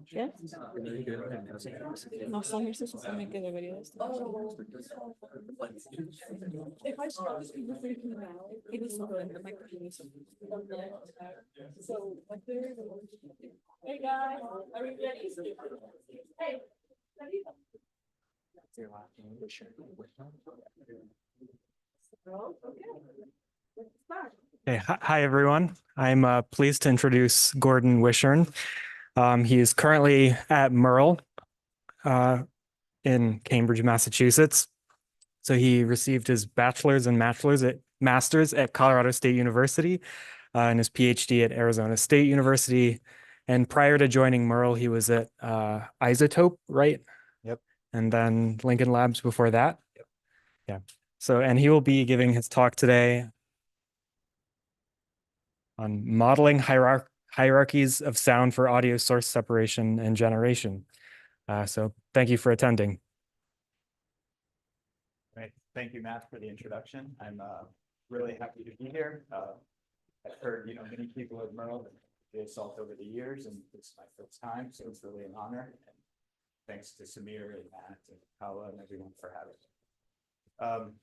¿Qué? No sé, se supone que debería de estar. It is something that my computer. So, hey guys, are you ready? Hey, Hey, hi everyone. I'm pleased to introduce Gordon Wichern. He is currently at Merle in Cambridge, Massachusetts. So he received his bachelor's and master's at Colorado State University and his PhD at Arizona State University. And prior to joining Merle, he was at Isotope, right? Yep. And then Lincoln Labs before that. Yep. Yeah. So, and he will be giving his talk today on modeling hierarchies of sound for audio source separation and generation. So thank you for attending. Right. Thank you, Matt, for the introduction. I'm really happy to be here. I've heard, many people at Merle and JSALT over the years, and this is my first time, so it's really an honor. And thanks to Samir and Matt and Paula and everyone for having me.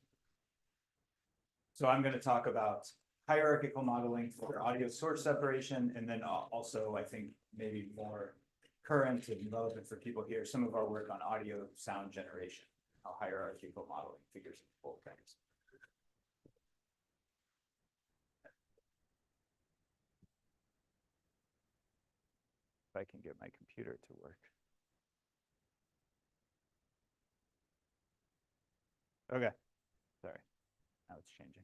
So I'm going to talk about hierarchical modeling for audio source separation, and then also, I think, maybe more current and relevant for people here, some of our work on audio sound generation, how hierarchical modeling figures in both things. If I can get my computer to work. Okay, sorry, now it's changing.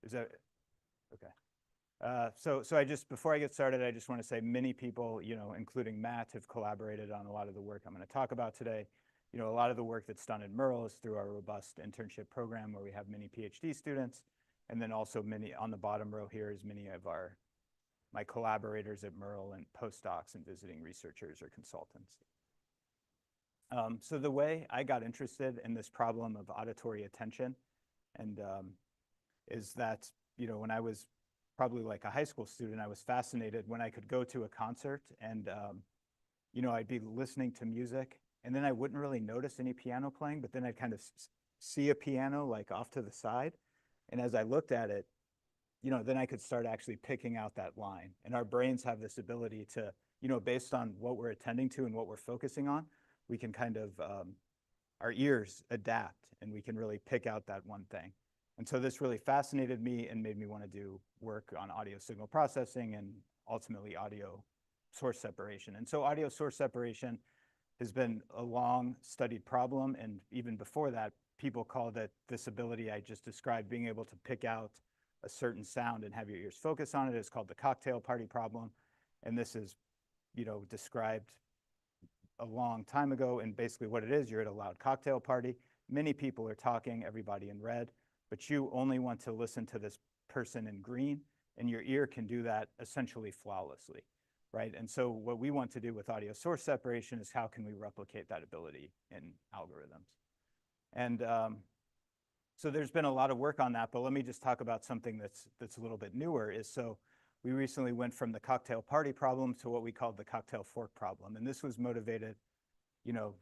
Is that okay? So I just, before I get started, I just want to say many people, including Matt, have collaborated on a lot of the work I'm going to talk about today. A lot of the work that's done at Merle is through our robust internship program where we have many PhD students. And then also many, on the bottom row here is many of my collaborators at Merle and postdocs and visiting researchers or consultants. So the way I got interested in this problem of auditory attention and is that, when I was probably like a high school student, I was fascinated when I could go to a concert and, I'd be listening to music and then I wouldn't really notice any piano playing, but then I'd kind of see a piano like off to the side. And as I looked at it, then I could start actually picking out that line. And our brains have this ability to, based on what we're attending to and what we're focusing on, we can kind of, our ears adapt and we can really pick out that one thing. And so this really fascinated me and made me want to do work on audio signal processing and ultimately audio source separation. And so audio source separation has been a long studied problem. And even before that, people called it this ability I just described, being able to pick out a certain sound and have your ears focus on it. It's called the cocktail party problem. And this is, described a long time ago. And basically what it is, you're at a loud cocktail party. Many people are talking, everybody in red, but you only want to listen to this person in green, and your ear can do that essentially flawlessly, right? And so what we want to do with audio source separation is how can we replicate that ability in algorithms? And so there's been a lot of work on that, but let me just talk about something that's a little bit newer is so we recently went from the cocktail party problem to what we called the cocktail fork problem. And this was motivated, a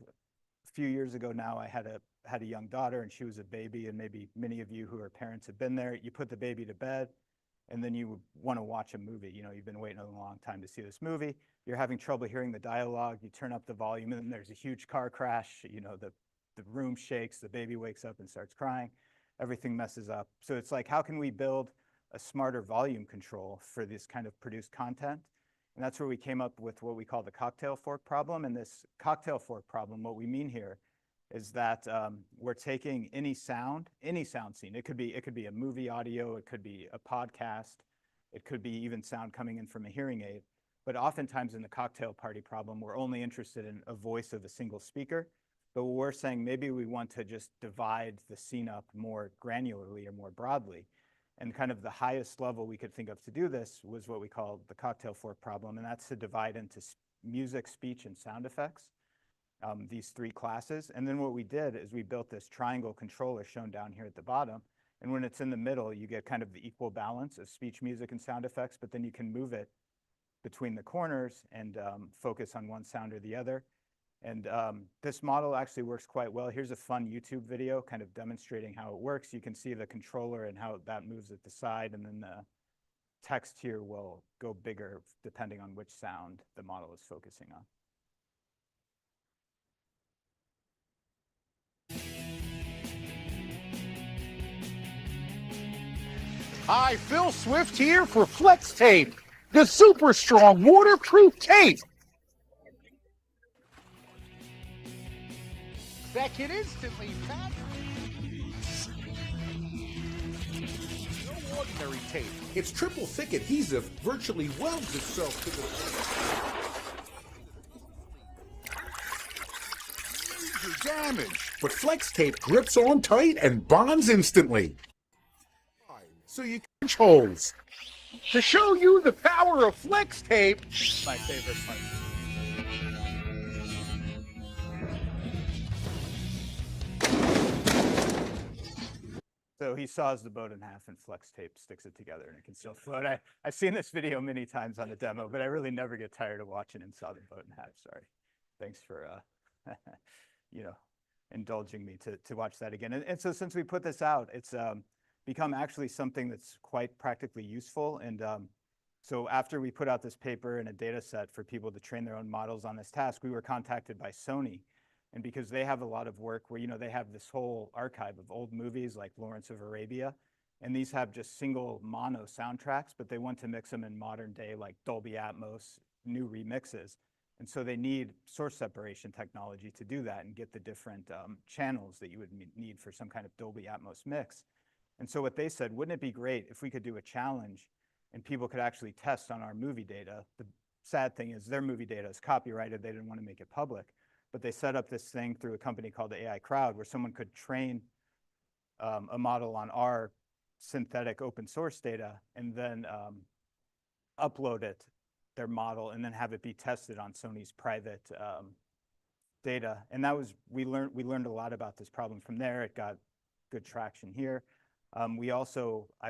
few years ago now, I had a young daughter and she was a baby, and maybe many of you who are parents have been there. You put the baby to bed and then you want to watch a movie. You've been waiting a long time to see this movie. You're having trouble hearing the dialogue. You turn up the volume and then there's a huge car crash. The room shakes, the baby wakes up and starts crying. Everything messes up. So it's like, how can we build a smarter volume control for this kind of produced content? And that's where we came up with what we call the cocktail fork problem. And this cocktail fork problem, what we mean here is that we're taking any sound scene. It could be a movie audio, it could be a podcast, it could be even sound coming in from a hearing aid. But oftentimes in the cocktail party problem, we're only interested in a voice of a single speaker. But we're saying maybe we want to just divide the scene up more granularly or more broadly. And kind of the highest level we could think of to do this was what we call the cocktail fork problem. And that's to divide into music, speech, and sound effects, these three classes. And then what we did is we built this triangle controller shown down here at the bottom. And when it's in the middle, you get kind of the equal balance of speech, music, and sound effects, but then you can move it between the corners and focus on one sound or the other. And this model actually works quite well. Here's a fun YouTube video kind of demonstrating how it works. You can see the controller and how that moves at the side, and then the text here will go bigger depending on which sound the model is focusing on. Hi, Phil Swift here for Flex Tape, the super strong waterproof tape that can instantly pass. No ordinary tape. Its triple thick adhesive virtually welds itself to the major damage. But Flex Tape grips on tight and bonds instantly. So you can punch holes. To show you the power of Flex Tape, My favorite part. So he saws the boat in half and Flex Tape sticks it together and it can still float. I've seen this video many times on a demo, but I really never get tired of watching him saw the boat in half. Sorry. Thanks for, indulging me to watch that again. And so since we put this out, it's become actually something that's quite practically useful. And so after we put out this paper and a data set for people to train their own models on this task, we were contacted by Sony. And because they have a lot of work where, they have this whole archive of old movies like Lawrence of Arabia, and these have just single mono soundtracks, but they want to mix them in modern day, like Dolby Atmos, new remixes. And so they need source separation technology to do that and get the different channels that you would need for some kind of Dolby Atmos mix. And so what they said, wouldn't it be great if we could do a challenge and people could actually test on our movie data? The sad thing is their movie data is copyrighted. They didn't want to make it public. But they set up this thing through a company called the AI Crowd where someone could train a model on our synthetic open source data and then upload it, their model, and then have it be tested on Sony's private data. And that was, we learned a lot about this problem from there. It got good traction here. I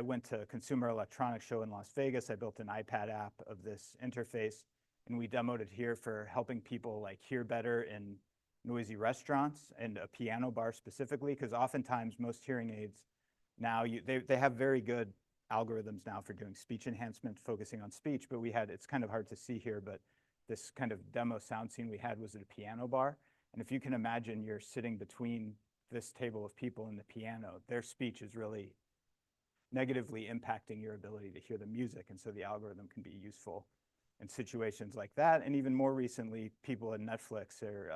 went to a Consumer Electronics Show in Las Vegas. I built an iPad app of this interface, and we demoed it here for helping people like hear better in noisy restaurants and a piano bar specifically, because oftentimes most hearing aids now, they have very good algorithms now for doing speech enhancement, focusing on speech, but it's kind of hard to see here, but this kind of demo sound scene we had was at a piano bar. And if you can imagine you're sitting between this table of people and the piano, their speech is really negatively impacting your ability to hear the music. And so the algorithm can be useful in situations like that. And even more recently, people at Netflix are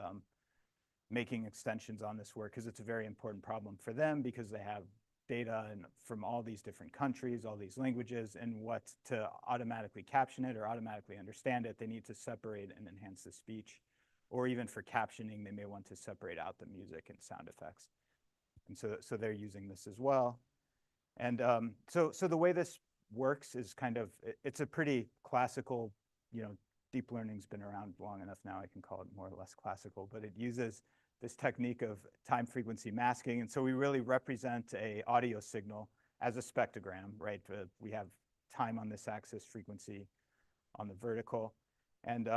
making extensions on this work because it's a very important problem for them because they have data from all these different countries, all these languages, and to automatically caption it or automatically understand it, they need to separate and enhance the speech. Or even for captioning, they may want to separate out the music and sound effects. And so they're using this as well. And so the way this works is it's a pretty classical, deep learning's been around long enough now, I can call it more or less classical, but it uses this technique of time frequency masking. And so we really represent a audio signal as a spectrogram, right? We have time on this axis, frequency on the vertical. And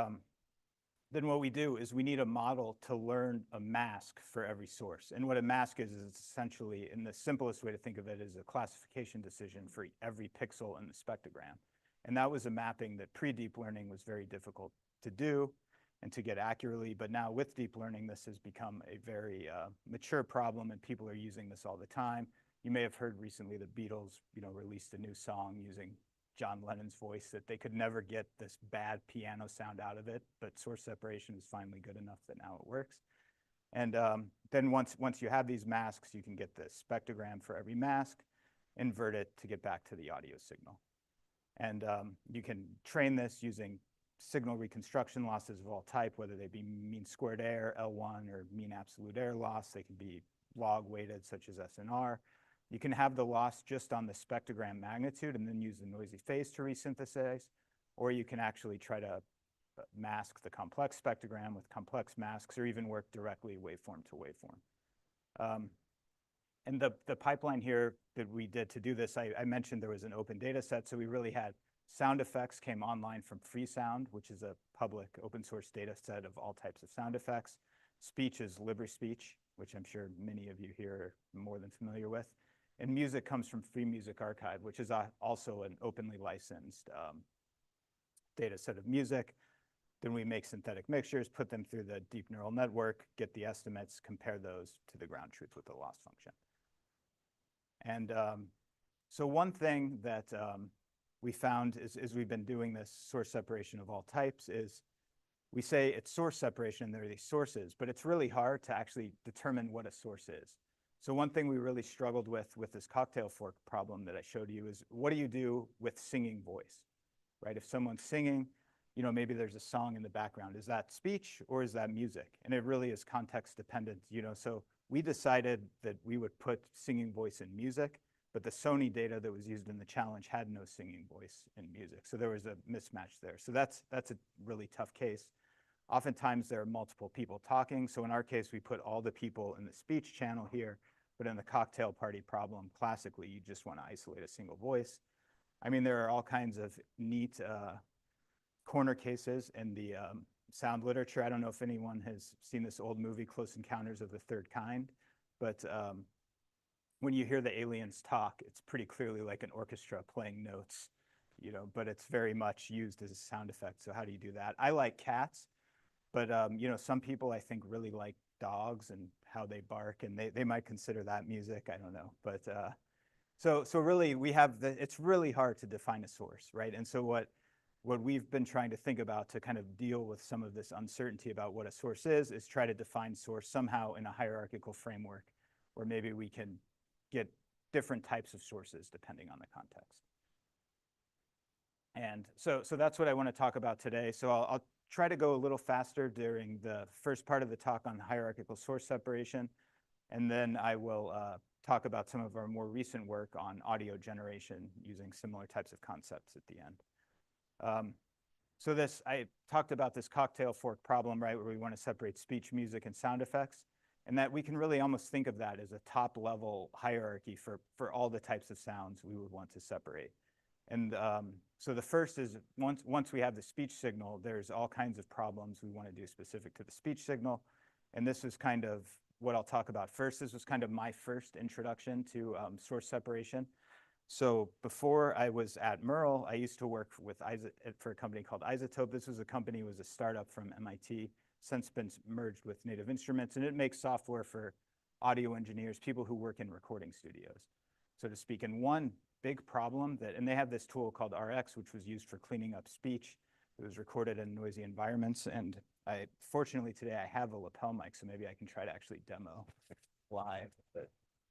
then what we do is we need a model to learn a mask for every source. And what a mask is essentially, in the simplest way to think of it, is a classification decision for every pixel in the spectrogram. And that was a mapping that pre-deep learning was very difficult to do and to get accurately. But now with deep learning, this has become a very mature problem, and people are using this all the time. You may have heard recently the Beatles, released a new song using John Lennon's voice that they could never get this bad piano sound out of it, but source separation is finally good enough that now it works. And then once you have these masks, you can get this spectrogram for every mask, invert it to get back to the audio signal. And you can train this using signal reconstruction losses of all type, whether they be mean squared error, L1, or mean absolute error loss. They can be log weighted, such as SNR. You can have the loss just on the spectrogram magnitude and then use the noisy phase to resynthesize, or you can actually try to mask the complex spectrogram with complex masks, or even work directly waveform to waveform. And the pipeline here that we did to do this, I mentioned there was an open data set, so we really had Sound effects came online from Freesound, which is a public open source data set of all types of sound effects. Speech is LibreSpeech, which I'm sure many of you here are more than familiar with. And music comes from Free Music Archive, which is also an openly licensed data set of music. Then we make synthetic mixtures, put them through the deep neural network, get the estimates, compare those to the ground truth with the loss function. And so one thing that we found is we've been doing this source separation of all types is we say it's source separation and there are these sources, but it's really hard to actually determine what a source is. So one thing we really struggled with this cocktail fork problem that I showed you is what do you do with singing voice, right? If someone's singing, you know, maybe there's a song in the background. Is that speech or is that music? And it really is context dependent, you know, so we decided that we would put singing voice in music, but the Sony data that was used in the challenge had no singing voice in music. So there was a mismatch there. So that's a really tough case. Oftentimes there are multiple people talking. So in our case, we put all the people in the speech channel here, but in the cocktail party problem, classically, you just want to isolate a single voice. I mean, there are all kinds of neat corner cases in the sound literature. I don't know if anyone has seen this old movie, Close Encounters of the Third Kind, but when you hear the aliens talk, it's pretty clearly like an orchestra playing notes, you know, but it's very much used as a sound effect. So how do you do that? I like cats, but you know, some people I think really like dogs and how they bark, and they might consider that music. I don't know, but so really we have it's really hard to define a source, right? And so what we've been trying to think about to kind of deal with some of this uncertainty about what a source is try to define source somehow in a hierarchical framework where maybe we can get different types of sources depending on the context. And so that's what I want to talk about today. So I'll try to go a little faster during the first part of the talk on hierarchical source separation, and then I will talk about some of our more recent work on audio generation using similar types of concepts at the end. So I talked about this cocktail fork problem, right, where we want to separate speech, music, and sound effects, and that we can really almost think of that as a top-level hierarchy for all the types of sounds we would want to separate. And so the first is once we have the speech signal, there's all kinds of problems we want to do specific to the speech signal, and this is kind of what I'll talk about first. This was kind of my first introduction to source separation. So before I was at Merle, I used to work for a company called Isotope. This was a company, was a startup from MIT, since been merged with Native Instruments, and it makes software for audio engineers, people who work in recording studios, so to speak. And one big problem and they have this tool called RX, which was used for cleaning up speech. It was recorded in noisy environments, and fortunately today I have a lapel mic, so maybe I can try to actually demo live, but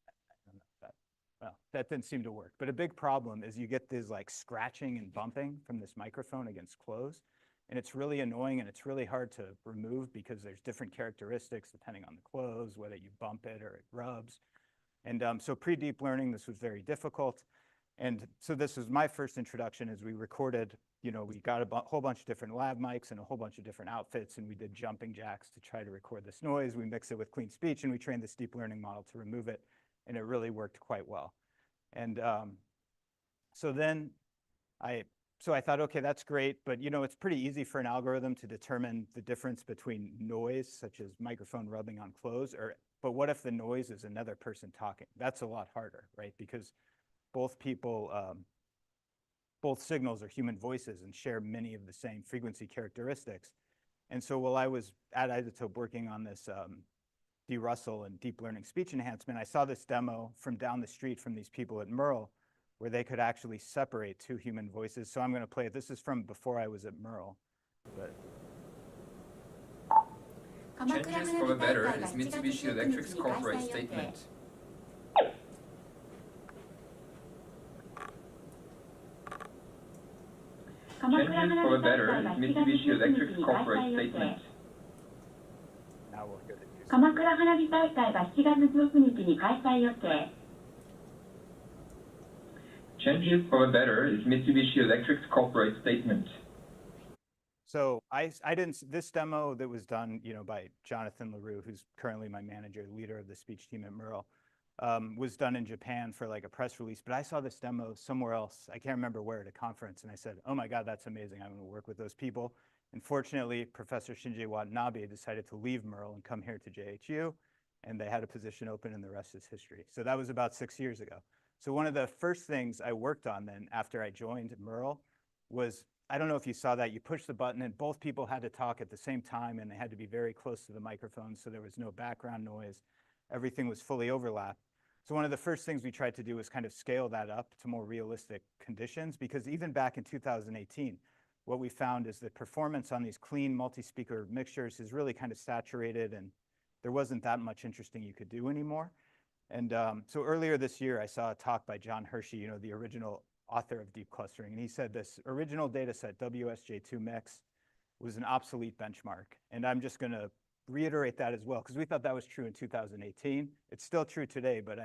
I don't know if that. Well, that didn't seem to work. But a big problem is you get this like scratching and bumping from this microphone against clothes. And it's really annoying and it's really hard to remove because there's different characteristics depending on the clothes, whether you bump it or it rubs. And so pre-deep learning, this was very difficult. And so this was my first introduction as we recorded, you know, we got a whole bunch of different lab mics and a whole bunch of different outfits, and we did jumping jacks to try to record this noise. We mix it with clean speech, and we trained this deep learning model to remove it. And it really worked quite well. And so then I thought, okay, that's great, but you know, it's pretty easy for an algorithm to determine the difference between noise, such as microphone rubbing on clothes, but what if the noise is another person talking? That's a lot harder, right? Because both signals are human voices and share many of the same frequency characteristics. And so while I was at Isotope working on this D. Russell and deep learning speech enhancement, I saw this demo from down the street from these people at Merle where they could actually separate two human voices. So I'm going to play it. This is from before I was at Merle. But Changes for the better is Mitsubishi Electric's corporate statement. Changes for the better is Mitsubishi Electric's corporate statement. now we'll go to 鎌倉花火大会が7月19日に開催予定。 Changes for the better is Mitsubishi Electric's corporate statement. So this demo that was done, you know, by Jonathan LaRue, who's currently my manager, leader of the speech team at Merle, was done in Japan for like a press release, but I saw this demo somewhere else. I can't remember where, at a conference, and I said, oh my God, that's amazing. I'm gonna work with those people. Unfortunately, Professor Shinji Watanabe decided to leave Merle and come here to JHU, and they had a position open, and the rest is history. So that was about 6 years ago. So one of the first things I worked on then after I joined Merle was, I don't know if you saw that, you push the button and both people had to talk at the same time, and they had to be very close to the microphone, so there was no background noise. Everything was fully overlapped. So one of the first things we tried to do was kind of scale that up to more realistic conditions, because even back in 2018, what we found is that performance on these clean multi-speaker mixtures is really kind of saturated, and there wasn't that much interesting you could do anymore. And so earlier this year, I saw a talk by John Hershey, you know, the original author of deep clustering, and he said this original data set, WSJ2 mix, was an obsolete benchmark. And I'm just going to reiterate that as well, because we thought that was true in 2018. It's still true today, but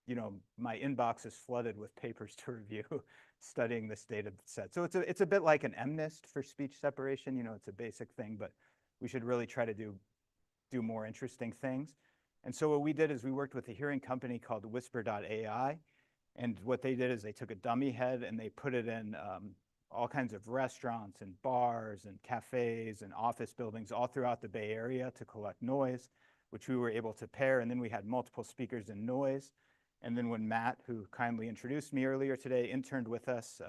you know, my inbox is flooded with papers to review studying this data set. So it's a bit like an MNIST for speech separation. You know, it's a basic thing, but we should really try to do more interesting things. And so what we did is we worked with a hearing company called Whisper.ai. And what they did is they took a dummy head and they put it in all kinds of restaurants and bars and cafes and office buildings all throughout the Bay Area to collect noise, which we were able to pair. And then we had multiple speakers and noise. And then when Matt, who kindly introduced me earlier today, interned with us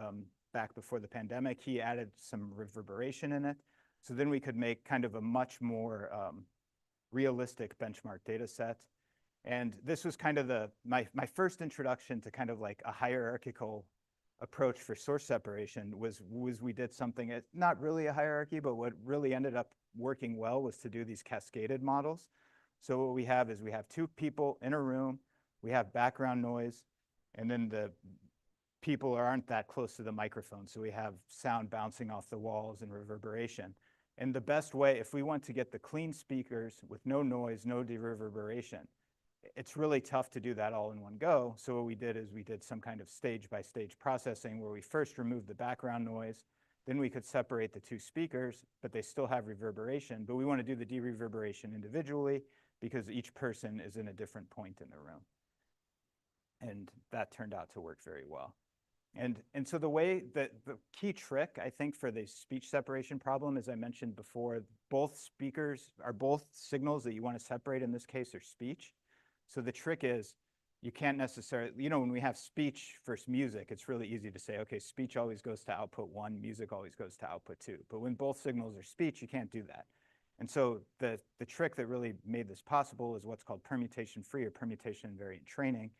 back before the pandemic, he added some reverberation in it. So then we could make kind of a much more realistic benchmark data set. And this was kind of my first introduction to kind of like a hierarchical approach for source separation was we did something, not really a hierarchy, but what really ended up working well was to do these cascaded models. So what we have is we have two people in a room, we have background noise, and then the people aren't that close to the microphone. So we have sound bouncing off the walls and reverberation. And the best way, if we want to get the clean speakers with no noise, no reverberation, it's really tough to do that all in one go. So what we did is we did some kind of stage-by-stage processing where we first removed the background noise, then we could separate the two speakers, but they still have reverberation. But we want to do the dereverberation individually because each person is in a different point in the room. And that turned out to work very well. And so the way that the key trick, I think, for the speech separation problem, as I mentioned before, both speakers are both signals that you want to separate. In this case, are speech. So the trick is you can't necessarily, you know, when we have speech versus music, it's really easy to say, okay, speech always goes to output 1, music always goes to output 2. But when both signals are speech, you can't do that. And so the trick that really made this possible is what's called permutation-free or permutation-invariant training.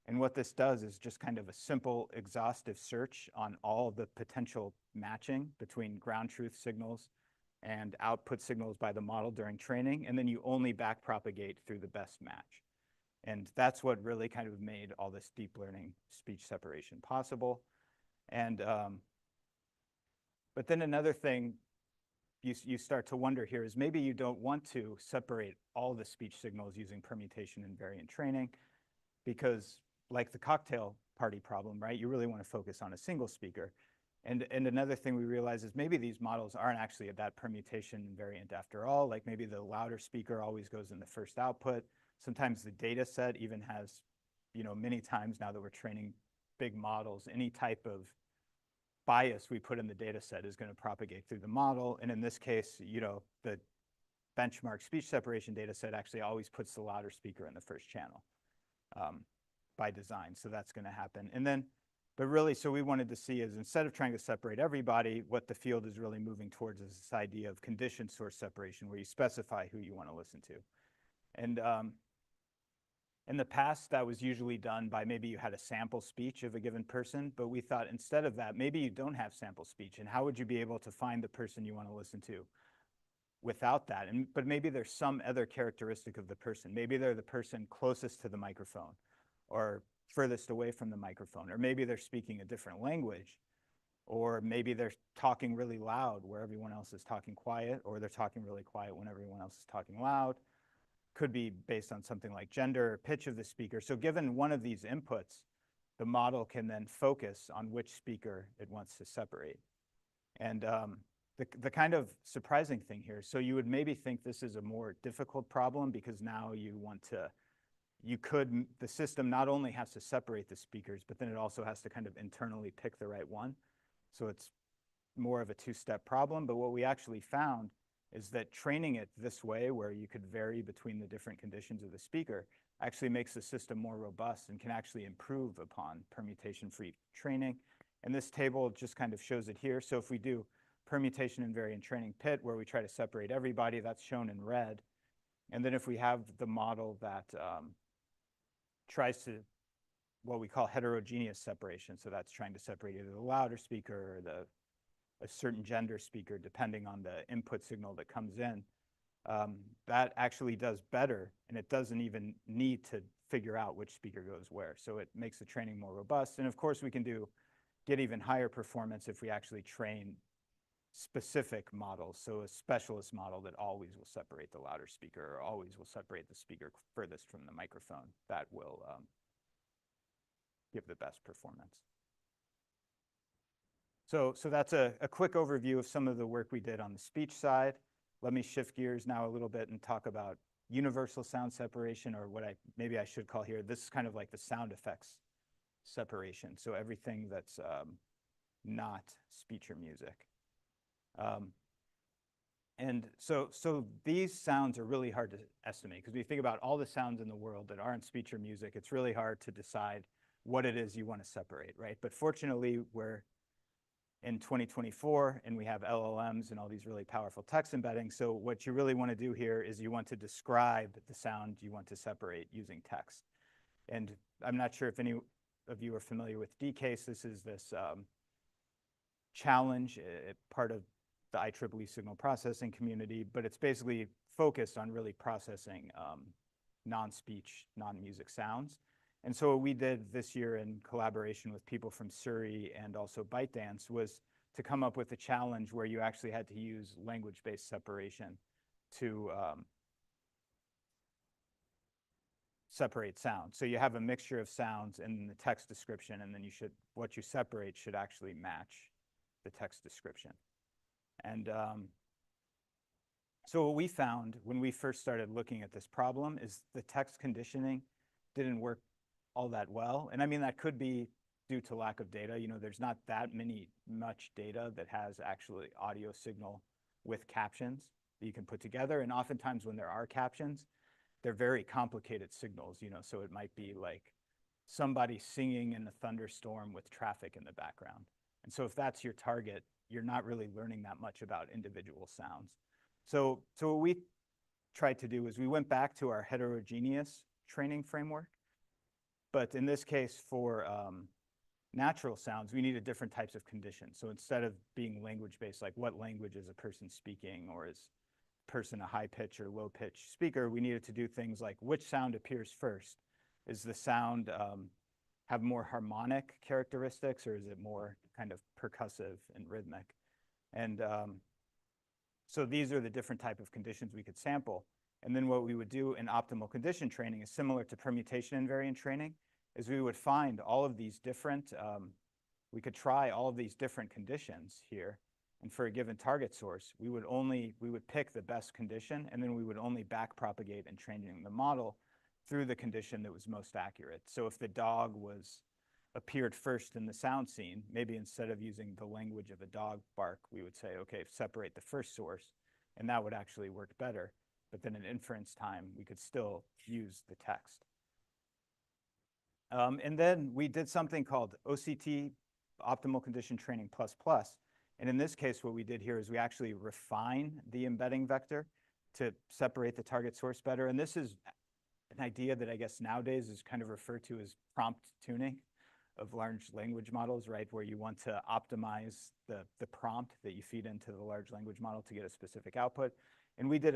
And what this does is just kind of a simple exhaustive search on all the potential matching between ground truth signals and output signals by the model during training. And then you only back propagate through the best match. And that's what really kind of made all this deep learning speech separation possible. And but then another thing you start to wonder here is maybe you don't want to separate all the speech signals using permutation invariant training, because like the cocktail party problem, right? You really want to focus on a single speaker. And another thing we realize is maybe these models aren't actually that permutation invariant after all. Like maybe the louder speaker always goes in the first output. Sometimes the data set even has, you know, many times now that we're training big models, any type of bias we put in the data set is going to propagate through the model. And in this case, you know, the benchmark speech separation data set actually always puts the louder speaker in the first channel by design. So that's going to happen. And then, but really, so we wanted to see is instead of trying to separate everybody, what the field is really moving towards is this idea of conditioned source separation, where you specify who you want to listen to. And in the past, that was usually done by maybe you had a sample speech of a given person, but we thought instead of that, maybe you don't have sample speech, and how would you be able to find the person you want to listen to without that? But maybe there's some other characteristic of the person. Maybe they're the person closest to the microphone or furthest away from the microphone, or maybe they're speaking a different language, or maybe they're talking really loud where everyone else is talking quiet, or they're talking really quiet when everyone else is talking loud. Could be based on something like gender or pitch of the speaker. So given one of these inputs, the model can then focus on which speaker it wants to separate. And the kind of surprising thing here, so you would maybe think this is a more difficult problem because now you want to the system not only has to separate the speakers, but then it also has to kind of internally pick the right one. So it's more of a two-step problem. But what we actually found is that training it this way, where you could vary between the different conditions of the speaker, actually makes the system more robust and can actually improve upon permutation-free training. And this table just kind of shows it here. So if we do permutation invariant training pit, where we try to separate everybody, that's shown in red. And then if we have the model that tries to, what we call heterogeneous separation, so that's trying to separate either the louder speaker or a certain gender speaker, depending on the input signal that comes in, that actually does better, and it doesn't even need to figure out which speaker goes where. So it makes the training more robust. And of course, we can get even higher performance if we actually train specific models. So a specialist model that always will separate the louder speaker or always will separate the speaker furthest from the microphone. That will give the best performance. So that's a quick overview of some of the work we did on the speech side. Let me shift gears now a little bit and talk about universal sound separation, or what maybe I should call here, this is kind of like the sound effects separation. So everything that's not speech or music. And so these sounds are really hard to estimate, because when you think about all the sounds in the world that aren't speech or music, it's really hard to decide what it is you want to separate, right? But fortunately, we're in 2024, and we have LLMs and all these really powerful text embeddings. So what you really want to do here is you want to describe the sound you want to separate using text. And I'm not sure if any of you are familiar with DCASE. This is this challenge, part of the IEEE signal processing community, but it's basically focused on really processing non-speech, non-music sounds. And so what we did this year in collaboration with people from Surrey and also ByteDance was to come up with a challenge where you actually had to use language-based separation to separate sounds. So you have a mixture of sounds in the text description, and then what you separate should actually match the text description. And so what we found when we first started looking at this problem is the text conditioning didn't work all that well. And I mean, that could be due to lack of data. You know, there's not that much data that has actually audio signal with captions that you can put together. And oftentimes when there are captions, they're very complicated signals, you know, so it might be like somebody singing in a thunderstorm with traffic in the background. And so if that's your target, you're not really learning that much about individual sounds. So what we tried to do is we went back to our heterogeneous training framework. But in this case, for natural sounds, we needed different types of conditions. So instead of being language-based, like what language is a person speaking, or is a person a high-pitch or low-pitch speaker, we needed to do things like which sound appears first. Is the sound have more harmonic characteristics, or is it more kind of percussive and rhythmic? And so these are the different type of conditions we could sample. And then what we would do in optimal condition training is similar to permutation invariant training, is we would find all of these different, we could try all of these different conditions here. And for a given target source, we would pick the best condition, and then we would only back propagate and training the model through the condition that was most accurate. So if the dog appeared first in the sound scene, maybe instead of using the language of a dog bark, we would say, okay, separate the first source, and that would actually work better. But then in inference time, we could still use the text. And then we did something called OCT, Optimal Condition Training ++. And in this case, what we did here is we actually refine the embedding vector to separate the target source better. And this is an idea that I guess nowadays is kind of referred to as prompt tuning of large language models, right? Where you want to optimize the prompt that you feed into the large language model to get a specific output. And we did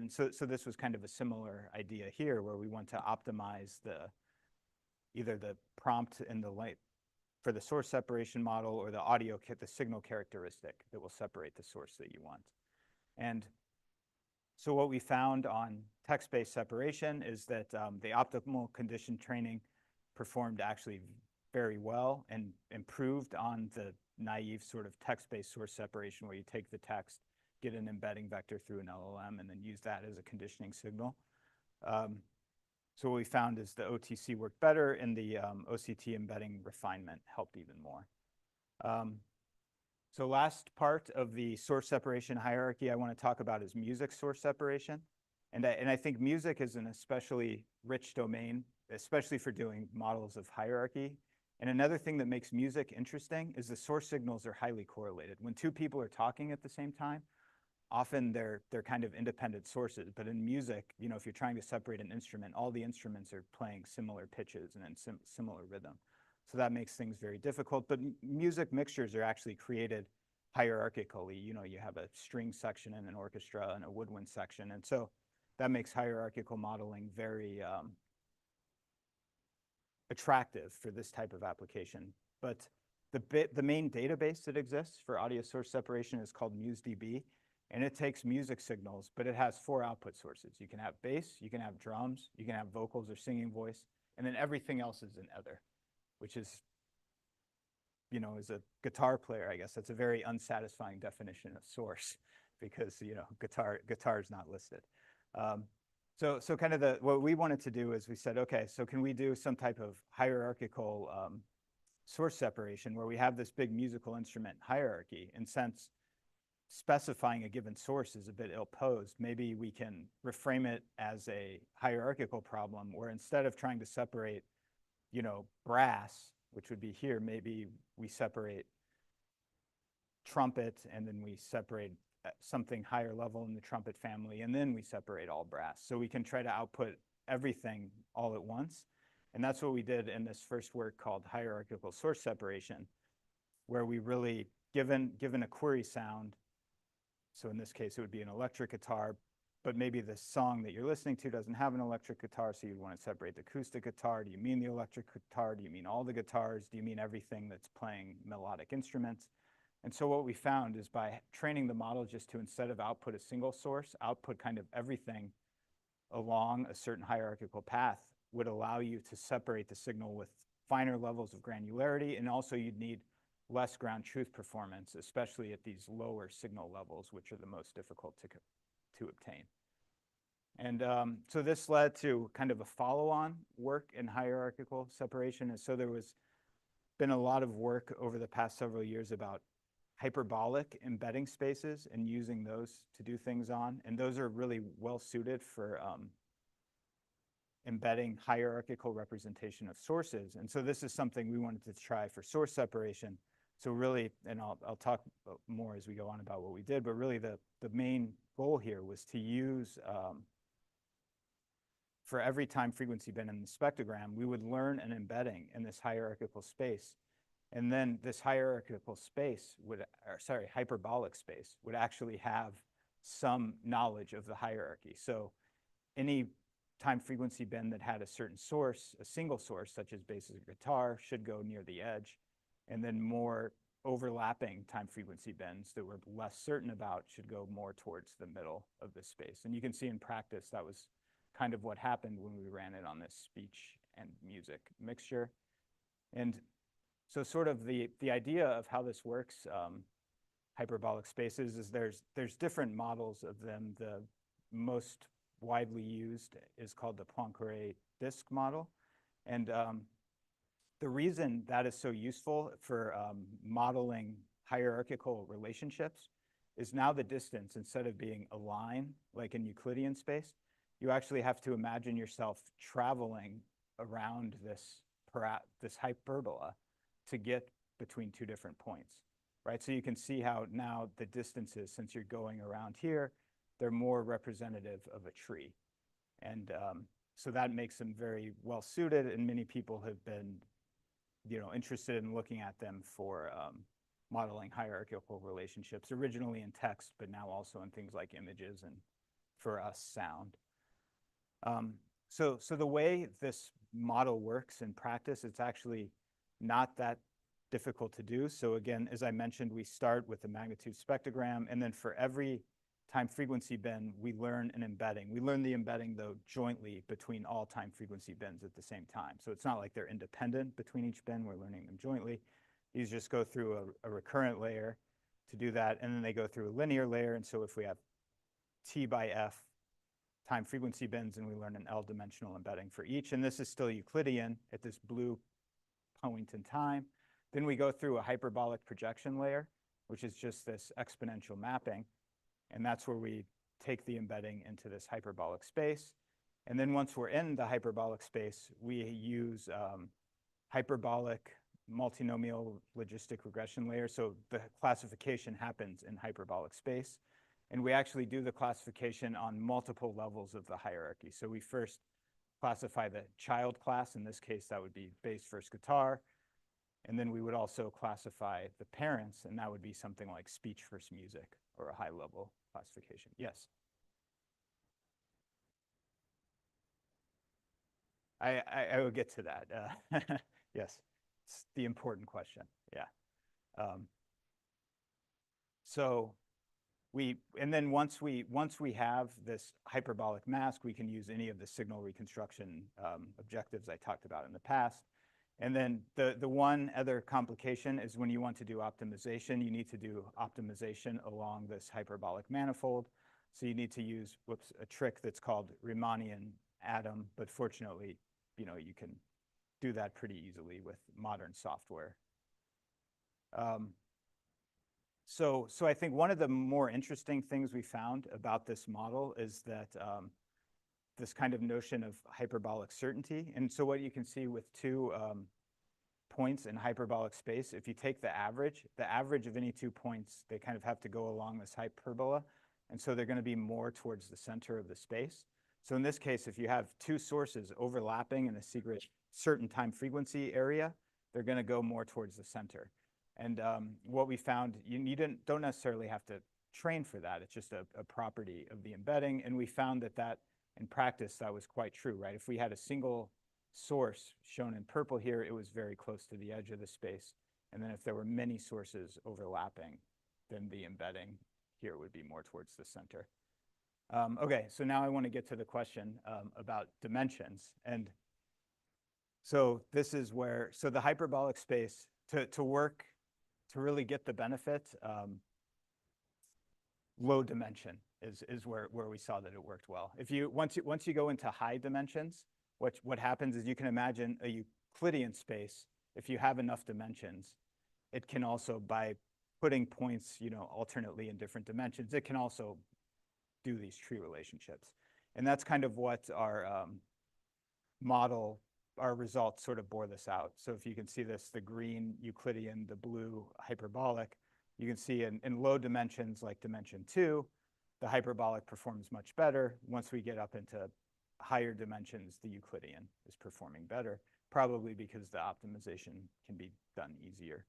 so this was kind of a similar idea here, where we want to optimize either the prompt in the light for the source separation model, or the signal characteristic that will separate the source that you want. And so what we found on text-based separation is that the optimal condition training performed actually very well and improved on the naive sort of text-based source separation, where you take the text, get an embedding vector through an LLM, and then use that as a conditioning signal. So what we found is the OTC worked better, and the OCT embedding refinement helped even more. So last part of the source separation hierarchy I want to talk about is music source separation. And I think music is an especially rich domain, especially for doing models of hierarchy. And another thing that makes music interesting is the source signals are highly correlated. When two people are talking at the same time, often they're kind of independent sources. But in music, you know, if you're trying to separate an instrument, all the instruments are playing similar pitches and in similar rhythm. So that makes things very difficult. But music mixtures are actually created hierarchically. You know, you have a string section in an orchestra and a woodwind section. And so that makes hierarchical modeling very attractive for this type of application. But the main database that exists for audio source separation is called MuseDB. And it takes music signals, but it has 4 output sources. You can have bass, you can have drums, you can have vocals or singing voice, and then everything else is an other, which is, you know, as a guitar player, I guess that's a very unsatisfying definition of source because, you know, guitar is not listed. So kind of what we wanted to do is we said, okay, so can we do some type of hierarchical source separation where we have this big musical instrument hierarchy, and since specifying a given source is a bit ill-posed, maybe we can reframe it as a hierarchical problem where instead of trying to separate, you know, brass, which would be here, maybe we separate trumpet and then we separate something higher level in the trumpet family, and then we separate all brass. So we can try to output everything all at once. And that's what we did in this first work called hierarchical source separation, where we really, given a query sound, so in this case, it would be an electric guitar, but maybe the song that you're listening to doesn't have an electric guitar, so you'd want to separate the acoustic guitar. Do you mean the electric guitar? Do you mean all the guitars? Do you mean everything that's playing melodic instruments? And so what we found is by training the model just to, instead of output a single source, output kind of everything along a certain hierarchical path would allow you to separate the signal with finer levels of granularity, and also you'd need less ground truth performance, especially at these lower signal levels, which are the most difficult to obtain. And so this led to kind of a follow-on work in hierarchical separation. And so there was been a lot of work over the past several years about hyperbolic embedding spaces and using those to do things on. And those are really well suited for embedding hierarchical representation of sources. And so this is something we wanted to try for source separation. So really, and I'll talk more as we go on about what we did, but really the main goal here was to use, for every time frequency bin in the spectrogram, we would learn an embedding in this hierarchical space. And then this hierarchical space hyperbolic space would actually have some knowledge of the hierarchy. So any time frequency bin that had a certain source, a single source, such as bass or guitar, should go near the edge. And then more overlapping time frequency bins that we're less certain about should go more towards the middle of the space. And you can see in practice that was kind of what happened when we ran it on this speech and music mixture. And so sort of the idea of how this works, hyperbolic spaces, is there's different models of them. The most widely used is called the Poincare disk model. And the reason that is so useful for modeling hierarchical relationships is now the distance, instead of being a line like in Euclidean space, you actually have to imagine yourself traveling around this hyperbola to get between 2 different points, right? So you can see how now the distances, since you're going around here, they're more representative of a tree. And so that makes them very well suited, and many people have been, you know, interested in looking at them for modeling hierarchical relationships, originally in text, but now also in things like images and, for us, sound. So the way this model works in practice, it's actually not that difficult to do. So again, as I mentioned, we start with the magnitude spectrogram, and then for every time frequency bin, we learn an embedding. We learn the embedding, though, jointly between all time frequency bins at the same time. So it's not like they're independent between each bin. We're learning them jointly. These just go through a recurrent layer to do that, and then they go through a linear layer. And so if we have T by F time frequency bins, and we learn an L-dimensional embedding for each. And this is still Euclidean at this blue point in time. Then we go through a hyperbolic projection layer, which is just this exponential mapping. And that's where we take the embedding into this hyperbolic space. And then once we're in the hyperbolic space, we use hyperbolic multinomial logistic regression layer. So the classification happens in hyperbolic space. And we actually do the classification on multiple levels of the hierarchy. So we first classify the child class. In this case, that would be bass first guitar. And then we would also classify the parents, and that would be something like speech first music, or a high-level classification. Yes? I will get to that. Yes, it's the important question. Yeah. And then once we have this hyperbolic mask, we can use any of the signal reconstruction objectives I talked about in the past. And then the one other complication is when you want to do optimization, you need to do optimization along this hyperbolic manifold. So you need to use a trick that's called Riemannian atom, but fortunately, you can do that pretty easily with modern software. So I think one of the more interesting things we found about this model is that this kind of notion of hyperbolic certainty. And so what you can see with two points in hyperbolic space, if you take the average of any 2 points, they kind of have to go along this hyperbola. And so they're going to be more towards the center of the space. So in this case, if you have two sources overlapping in a certain time frequency area, they're going to go more towards the center. And what we found, you don't necessarily have to train for that. It's just a property of the embedding. And we found that in practice, that was quite true, right? If we had a single source shown in purple here, it was very close to the edge of the space. And then if there were many sources overlapping, then the embedding here would be more towards the center. Okay, so now I want to get to the question about dimensions. And so this is where, so the hyperbolic space, to work, to really get the benefit, low dimension is where we saw that it worked well. Once you go into high dimensions, what happens is you can imagine a Euclidean space. If you have enough dimensions, it can also, by putting points, alternately in different dimensions, it can also do these tree relationships. And that's kind of what our our results sort of bore this out. So if you can see this, the green Euclidean, the blue hyperbolic, you can see in low dimensions like dimension 2, the hyperbolic performs much better. Once we get up into higher dimensions, the Euclidean is performing better, probably because the optimization can be done easier.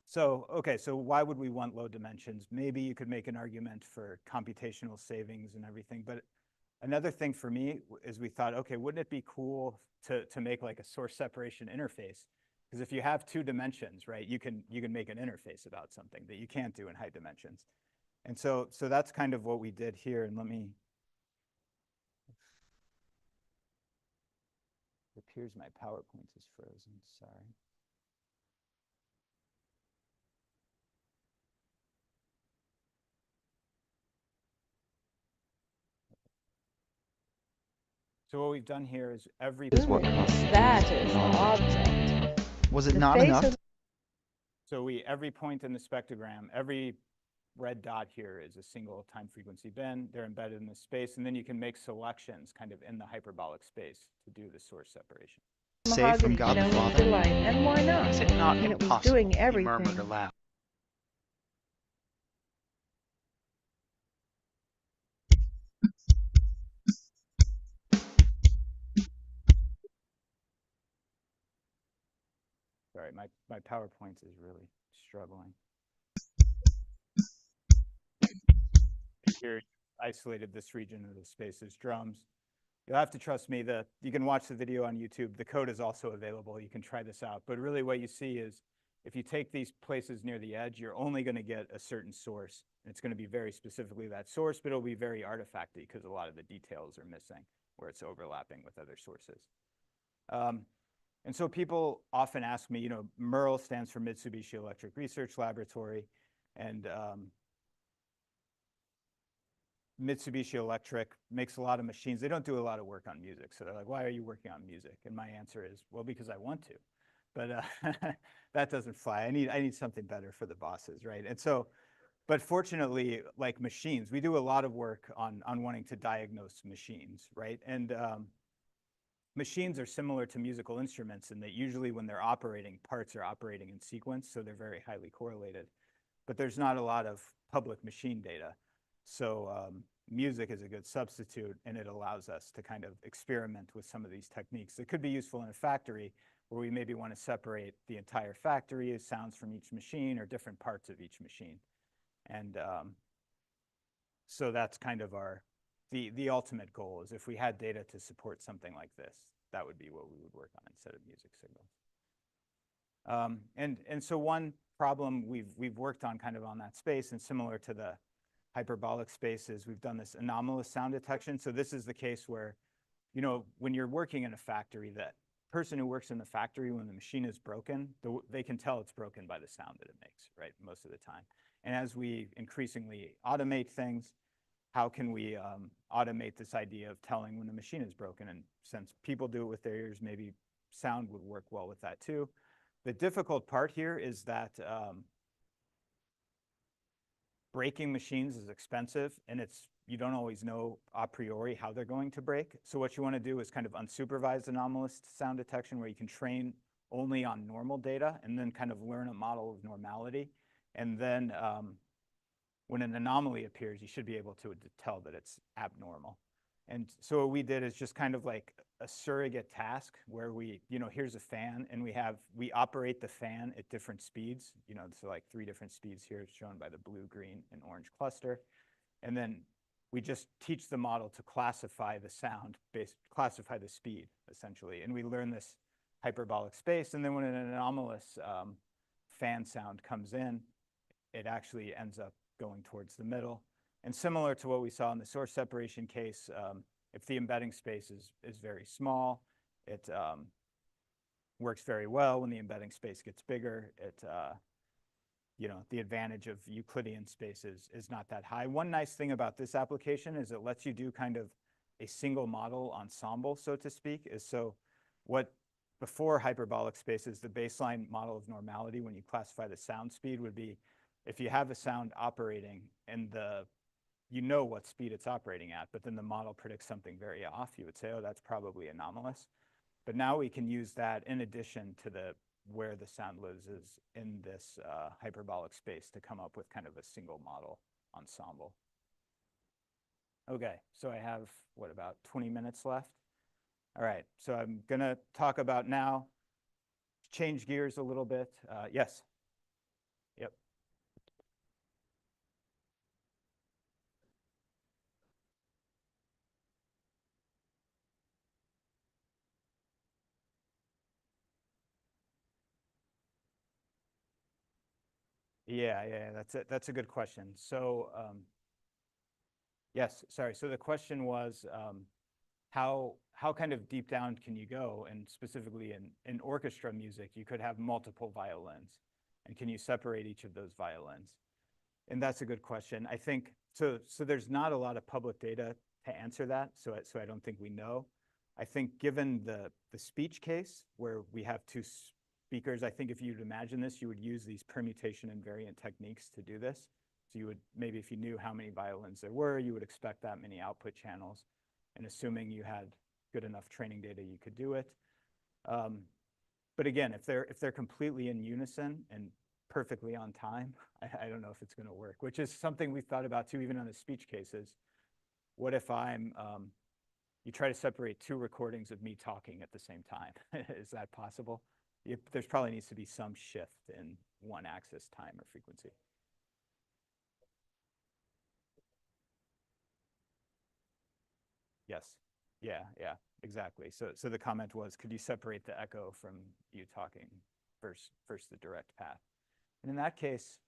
So why would we want low dimensions? Maybe you could make an argument for computational savings and everything, but another thing for me is we thought, okay, wouldn't it be cool to make like a source separation interface? Because if you have 2 dimensions, right, you can make an interface about something that you can't do in high dimensions. And so that's kind of what we did here. And it appears my PowerPoint is frozen, sorry. So what we've done here is every status object. Was it not enough? So every point in the spectrogram, every red dot here is a single time frequency bin. They're embedded in the space, and then you can make selections kind of in the hyperbolic space to do the source separation. Saved from God the Father? And why not? Is it not And it was impossible? doing He everything. murmured aloud. Sorry, my PowerPoint is really struggling. Here, isolated this region of the space as drums. You'll have to trust me that you can watch the video on YouTube. The code is also available. You can try this out. But really what you see is if you take these places near the edge, you're only going to get a certain source. And it's going to be very specifically that source, but it'll be very artifacty because a lot of the details are missing where it's overlapping with other sources. And so people often ask me, MERL stands for Mitsubishi Electric Research Laboratory. And Mitsubishi Electric makes a lot of machines. They don't do a lot of work on music. So they're like, why are you working on music? And my answer is, well, because I want to. But that doesn't fly. I need something better for the bosses, right? And so, but fortunately, like machines, we do a lot of work on wanting to diagnose machines, right? And machines are similar to musical instruments in that usually when they're operating, parts are operating in sequence, so they're very highly correlated. But there's not a lot of public machine data. So music is a good substitute, and it allows us to kind of experiment with some of these techniques that could be useful in a factory where we maybe want to separate the entire factory as sounds from each machine or different parts of each machine. And so that's kind of the ultimate goal is if we had data to support something like this, that would be what we would work on instead of music signals. And so one problem we've worked on kind of on that space, and similar to the hyperbolic spaces, we've done this anomalous sound detection. So this is the case where, you know, when you're working in a factory, that person who works in the factory, when the machine is broken, they can tell it's broken by the sound that it makes, right, most of the time. And as we increasingly automate things, how can we automate this idea of telling when a machine is broken? And since people do it with their ears, maybe sound would work well with that too. The difficult part here is that breaking machines is expensive, and you don't always know a priori how they're going to break. So what you want to do is kind of unsupervised anomalous sound detection, where you can train only on normal data and then kind of learn a model of normality. And then when an anomaly appears, you should be able to tell that it's abnormal. And so what we did is just kind of like a surrogate task where here's a fan, and we operate the fan at different speeds, so like 3 different speeds here shown by the blue, green, and orange cluster. And then we just teach the model to classify the sound, classify the speed, essentially. And we learn this hyperbolic space. And then when an anomalous fan sound comes in, it actually ends up going towards the middle. And similar to what we saw in the source separation case, if the embedding space is very small, it works very well. When the embedding space gets bigger, the advantage of Euclidean spaces is not that high. One nice thing about this application is it lets you do kind of a single model ensemble, so to speak. Before hyperbolic spaces, the baseline model of normality when you classify the sound speed would be if you have a sound operating and you know what speed it's operating at, but then the model predicts something very off, you would say, oh, that's probably anomalous. But now we can use that in addition to where the sound lives is in this hyperbolic space to come up with kind of a single model ensemble. Okay, so I have, about 20 minutes left? All right, so I'm gonna talk about now, change gears a little bit. Yes? Yep. Yeah, that's a good question. So yes, sorry. So the question was how kind of deep down can you go? And specifically in orchestra music, you could have multiple violins. And can you separate each of those violins? And that's a good question. I think, so there's not a lot of public data to answer that. So I don't think we know. I think given the speech case where we have 2 speakers, I think if you'd imagine this, you would use these permutation and variant techniques to do this. So you would, maybe if you knew how many violins there were, you would expect that many output channels. And assuming you had good enough training data, you could do it. But again, if they're completely in unison and perfectly on time, I don't know if it's going to work, which is something we've thought about too, even on the speech cases. What if you try to separate 2 recordings of me talking at the same time? Is that possible? There's probably needs to be some shift in one axis, time or frequency. Yes. Yeah, exactly. So the comment was, could you separate the echo from you talking versus the direct path? And in that case,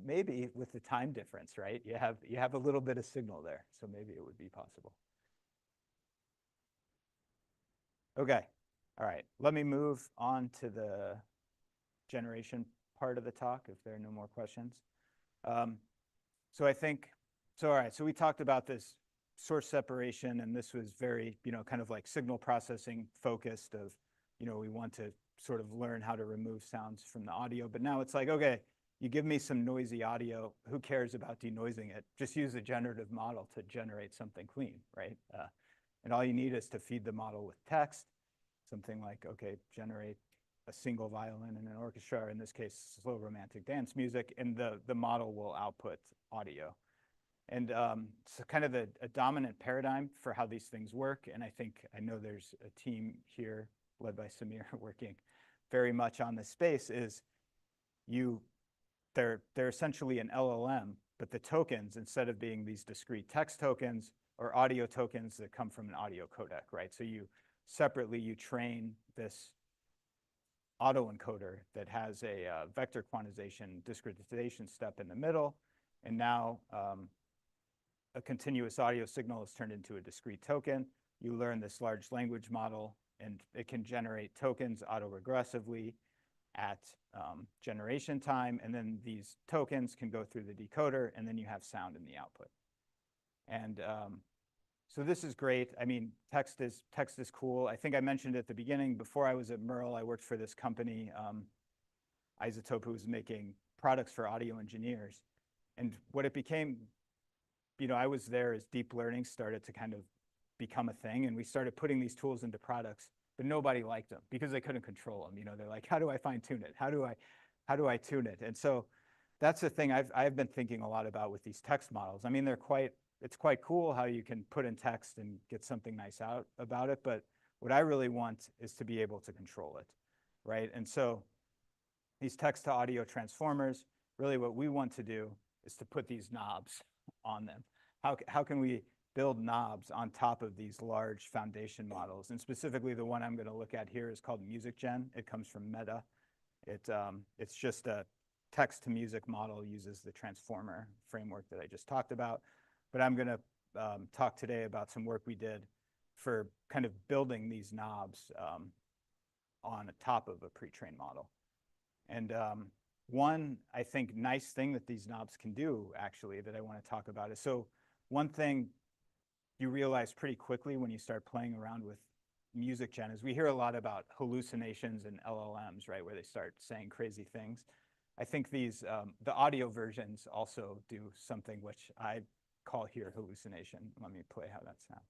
maybe with the time difference, right? You have a little bit of signal there, so maybe it would be possible. Okay. All right. Let me move on to the generation part of the talk if there are no more questions. So I think So, all right, so we talked about this source separation, and this was very, kind of like signal processing focused of, we want to sort of learn how to remove sounds from the audio. But now it's like, okay, you give me some noisy audio, who cares about denoising it? Just use a generative model to generate something clean, right? And all you need is to feed the model with text, something like, okay, generate a single violin in an orchestra, or in this case, slow romantic dance music, and the model will output audio. And so kind of a dominant paradigm for how these things work. And I know there's a team here led by Samir working very much on this space, is they're essentially an LLM, but the tokens, instead of being these discrete text tokens or audio tokens that come from an audio codec, right? So you train this autoencoder that has a vector quantization discretization step in the middle, and now a continuous audio signal is turned into a discrete token. You learn this large language model, and it can generate tokens autoregressively at generation time, and then these tokens can go through the decoder, and then you have sound in the output. And so this is great. I mean, text is cool. I think I mentioned at the beginning, before I was at Merle, I worked for this company, Isotope, who was making products for audio engineers. And what it became, I was there as deep learning started to kind of become a thing, and we started putting these tools into products, but nobody liked them because they couldn't control them. They're like, how do I fine tune it? How do I tune it? And so that's the thing I've been thinking a lot about with these text models. I mean, it's quite cool how you can put in text and get something nice out about it, but what I really want is to be able to control it, right? And so these text to audio transformers, really what we want to do is to put these knobs on them. How can we build knobs on top of these large foundation models? And specifically, the one I'm going to look at here is called MusicGen. It comes from Meta. It's just a text-to-music model, uses the transformer framework that I just talked about. But I'm going to talk today about some work we did for kind of building these knobs on top of a pre-trained model. And one, I think, nice thing that these knobs can do, actually, that I want to talk about is, so one thing you realize pretty quickly when you start playing around with MusicGen is we hear a lot about hallucinations and LLMs, right, where they start saying crazy things. I think these, the audio versions also do something which I call here hallucination. Let me play how that sounds.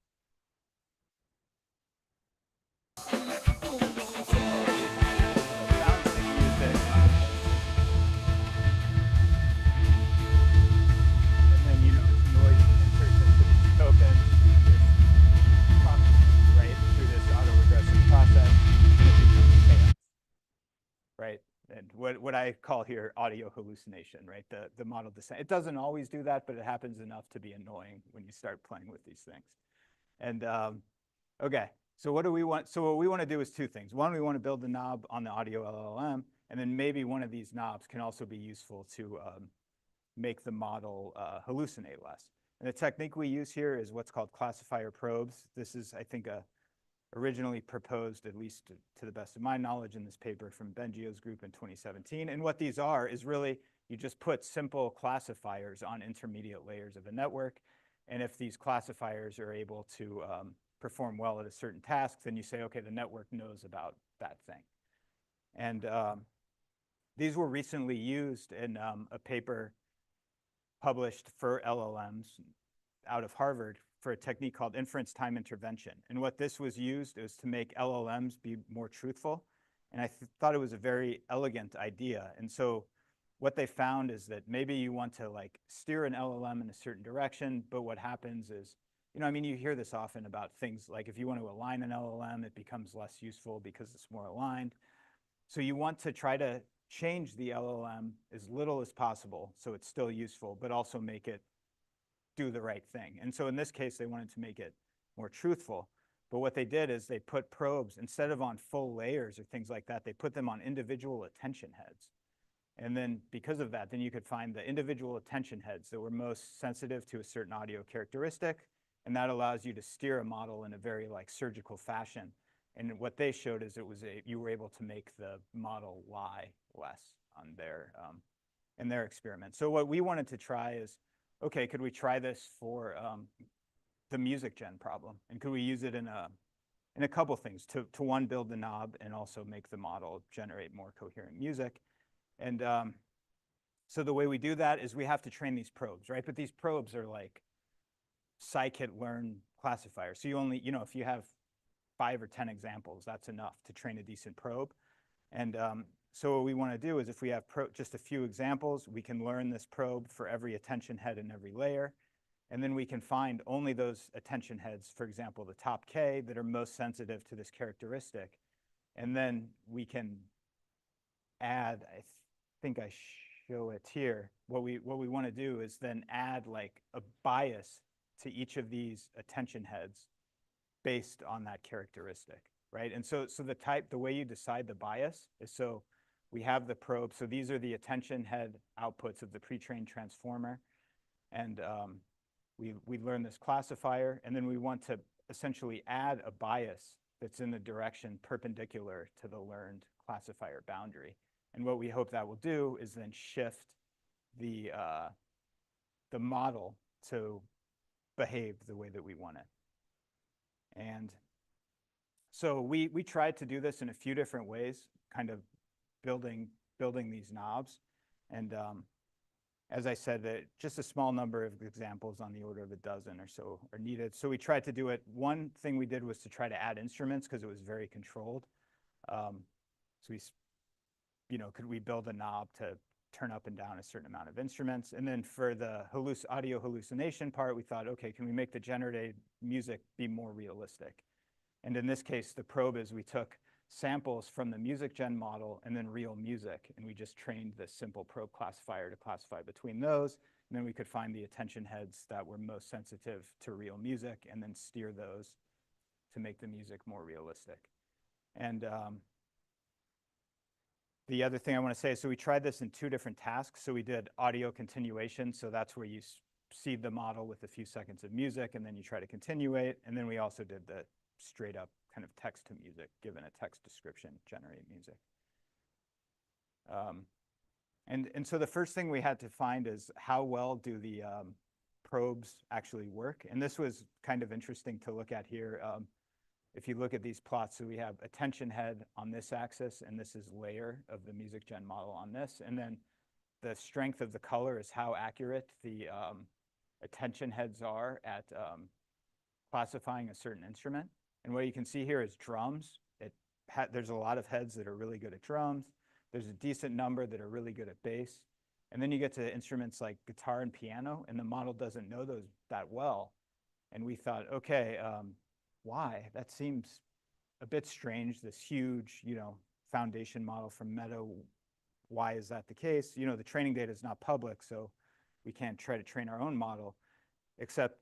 Right, and what I call here audio hallucination, right? The model descent. It doesn't always do that, but it happens enough to be annoying when you start playing with these things. And okay, so what do we want? So what we want to do is two things. One, we want to build the knob on the audio LLM, and then maybe one of these knobs can also be useful to make the model hallucinate less. And the technique we use here is what's called classifier probes. This is, I think, originally proposed, at least to the best of my knowledge, in this paper from Bengio's group in 2017. And what these are is really, you just put simple classifiers on intermediate layers of a network. And if these classifiers are able to perform well at a certain task, then you say, okay, the network knows about that thing. And these were recently used in a paper published for LLMs out of Harvard for a technique called inference time intervention. And what this was used is to make LLMs be more truthful. And I thought it was a very elegant idea. And so what they found is that maybe you want to like steer an LLM in a certain direction, but what happens is, I mean, you hear this often about things like if you want to align an LLM, it becomes less useful because it's more aligned. So you want to try to change the LLM as little as possible so it's still useful, but also make it do the right thing. And so in this case, they wanted to make it more truthful. But what they did is they put probes, instead of on full layers or things like that, they put them on individual attention heads. And then because of that, then you could find the individual attention heads that were most sensitive to a certain audio characteristic. And that allows you to steer a model in a very like surgical fashion. And what they showed is you were able to make the model lie less on in their experiment. So what we wanted to try is, okay, could we try this for the music gen problem? And could we use it in a couple things to one, build the knob and also make the model generate more coherent music. And so the way we do that is we have to train these probes, right? But these probes are like scikit-learn classifiers. So you only, if you have 5 or 10 examples, that's enough to train a decent probe. And so what we want to do is if we have just a few examples, we can learn this probe for every attention head in every layer. And then we can find only those attention heads, for example, the top K, that are most sensitive to this characteristic. And then we can add, I think I show it here. What we want to do is then add like a bias to each of these attention heads based on that characteristic, right? And so the way you decide the bias is, so we have the probe. So these are the attention head outputs of the pre-trained transformer. And we learn this classifier, and then we want to essentially add a bias that's in the direction perpendicular to the learned classifier boundary. And what we hope that will do is then shift the model to behave the way that we want it. And so we tried to do this in a few different ways, kind of building these knobs. And as I said, that just a small number of examples, on the order of a dozen or so, are needed. So we tried to do it. One thing we did was to try to add instruments because it was very controlled. So we, could we build a knob to turn up and down a certain amount of instruments? And then for the audio hallucination part, we thought, okay, can we make the generated music be more realistic? And in this case, the probe is we took samples from the music gen model and then real music, and we just trained this simple probe classifier to classify between those, and then we could find the attention heads that were most sensitive to real music and then steer those to make the music more realistic. And the other thing I want to say is, so we tried this in 2 different tasks. So we did audio continuation, so that's where you seed the model with a few seconds of music and then you try to continuate, and then we also did the straight up kind of text to music, given a text description, generate music. And so the first thing we had to find is how well do the probes actually work? And this was kind of interesting to look at here. If you look at these plots, so we have attention head on this axis, and this is layer of the music gen model on this. And then the strength of the color is how accurate the attention heads are at classifying a certain instrument. And what you can see here is drums. There's a lot of heads that are really good at drums. There's a decent number that are really good at bass. And then you get to instruments like guitar and piano, and the model doesn't know those that well. And we thought, okay, why? That seems a bit strange, this huge, foundation model from Meta. Why is that the case? The training data is not public, so we can't try to train our own model, except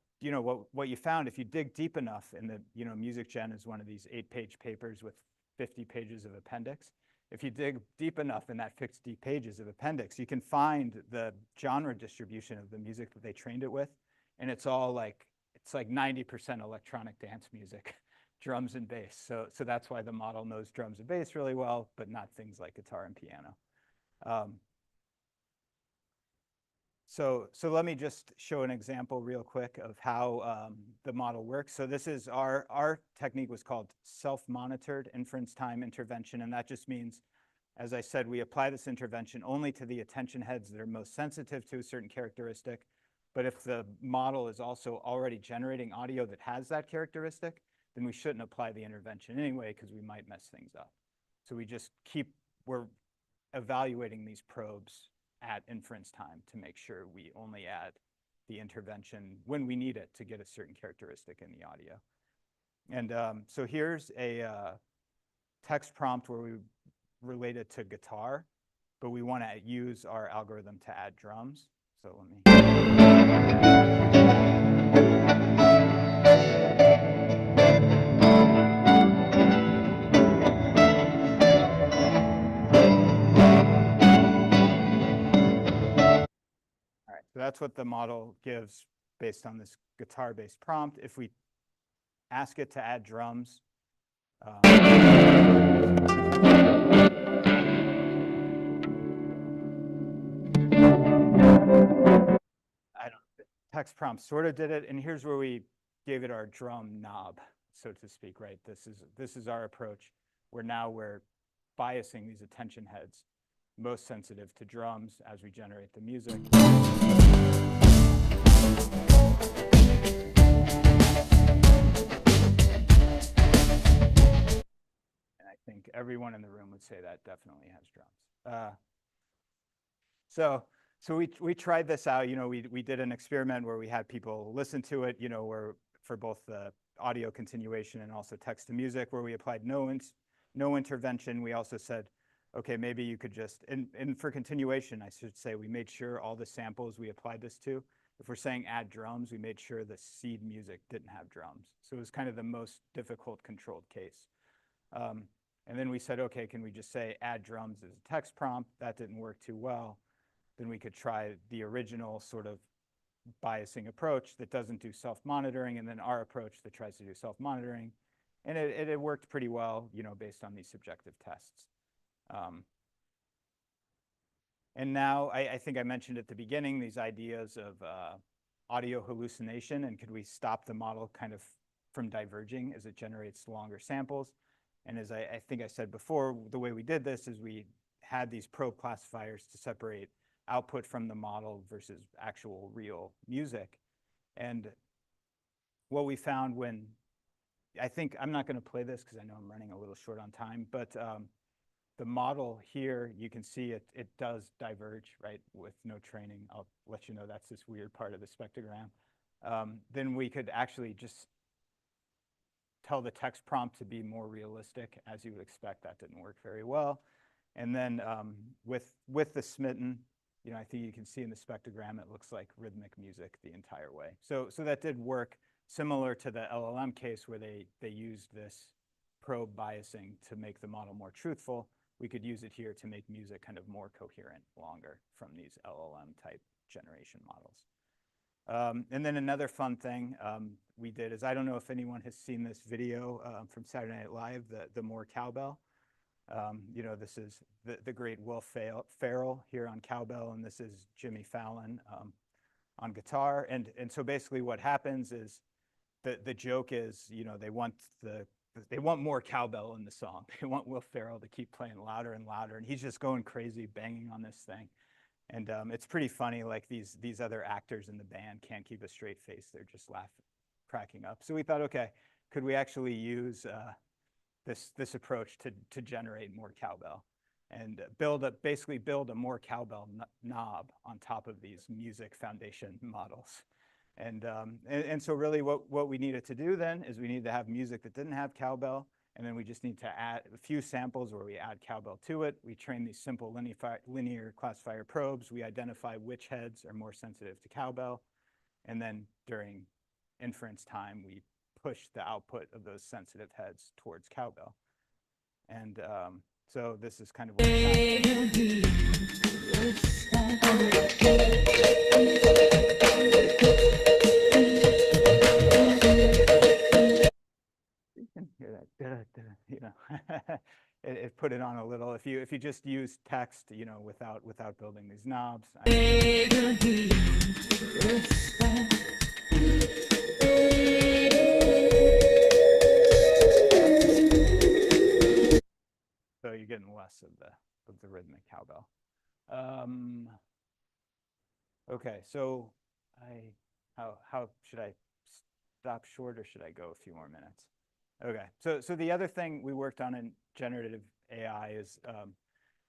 what you found, if you dig deep enough in the, music gen is one of these 8-page papers with 50 pages of appendix. If you dig deep enough in that 50 pages of appendix, you can find the genre distribution of the music that they trained it with. And it's all like, it's like 90% electronic dance music, drums and bass. So that's why the model knows drums and bass really well, but not things like guitar and piano. So let me just show an example real quick of how the model works. So this is our technique was called self-monitored inference time intervention. And that just means, as I said, we apply this intervention only to the attention heads that are most sensitive to a certain characteristic. But if the model is also already generating audio that has that characteristic, then we shouldn't apply the intervention anyway, because we might mess things up. So we're evaluating these probes at inference time to make sure we only add the intervention when we need it to get a certain characteristic in the audio. And so here's a text prompt where we relate it to guitar, but we want to use our algorithm to add drums. So let me. So that's what the model gives based on this guitar-based prompt. If we ask it to add drums, text prompt sort of did it, and here's where we gave it our drum knob, so to speak, right? This is our approach, where now we're biasing these attention heads most sensitive to drums as we generate the music. And I think everyone in the room would say that definitely has drums. So we tried this out. We did an experiment where we had people listen to it, where for both the audio continuation and also text to music, where we applied no intervention. We also said, okay, maybe you could just, and for continuation, I should say, we made sure all the samples we applied this to, if we're saying add drums, we made sure the seed music didn't have drums. So it was kind of the most difficult controlled case. And then we said, okay, can we just say add drums as a text prompt? That didn't work too well. Then we could try the original sort of biasing approach that doesn't do self-monitoring, and then our approach that tries to do self-monitoring. And it worked pretty well, based on these subjective tests. And now I think I mentioned at the beginning these ideas of audio hallucination, and could we stop the model kind of from diverging as it generates longer samples? And as I think I said before, the way we did this is we had these probe classifiers to separate output from the model versus actual real music. And what we found when, I think, I'm not going to play this because I know I'm running a little short on time, but the model here, you can see it does diverge, right, with no training. I'll let you know that's this weird part of the spectrogram. Then we could actually just tell the text prompt to be more realistic, as you would expect. That didn't work very well. And then with the smitten, I think you can see in the spectrogram, it looks like rhythmic music the entire way. So that did work, similar to the LLM case where they used this probe biasing to make the model more truthful. We could use it here to make music kind of more coherent, longer from these LLM type generation models. And then another fun thing we did is, I don't know if anyone has seen this video from Saturday Night Live, the more cowbell. This is the great Will Ferrell here on cowbell, and this is Jimmy Fallon on guitar. And so basically what happens is the joke is, they want more cowbell in the song. They want Will Ferrell to keep playing louder and louder, and he's just going crazy banging on this thing. And it's pretty funny, like these other actors in the band can't keep a straight face. They're just cracking up. So we thought, okay, could we actually use this approach to generate more cowbell and basically build a more cowbell knob on top of these music foundation models. And so really what we needed to do then is we needed to have music that didn't have cowbell, and then we just need to add a few samples where we add cowbell to it. We train these simple linear classifier probes. We identify which heads are more sensitive to cowbell, and then during inference time, we push the output of those sensitive heads towards cowbell. And so this is kind of what you can hear that, it put it on a little. If you just use text, without building these knobs. So you're getting less of the rhythmic cowbell. Okay, so how should I stop short, or should I go a few more minutes? Okay, so the other thing we worked on in generative AI is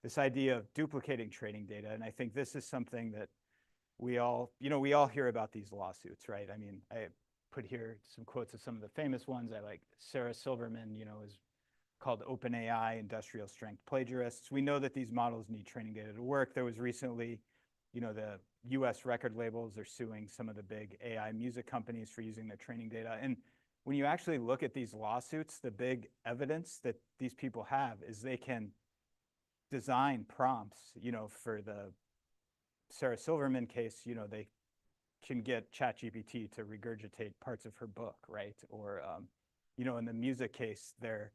this idea of duplicating training data, and I think this is something that we all hear about these lawsuits, right? I mean, I put here some quotes of some of the famous ones. I like Sarah Silverman, is called OpenAI industrial strength plagiarists. We know that these models need training data to work. There was recently, the US record labels are suing some of the big AI music companies for using their training data. And when you actually look at these lawsuits, the big evidence that these people have is they can design prompts, for the Sarah Silverman case, they can get ChatGPT to regurgitate parts of her book, right? Or, in the music case, they're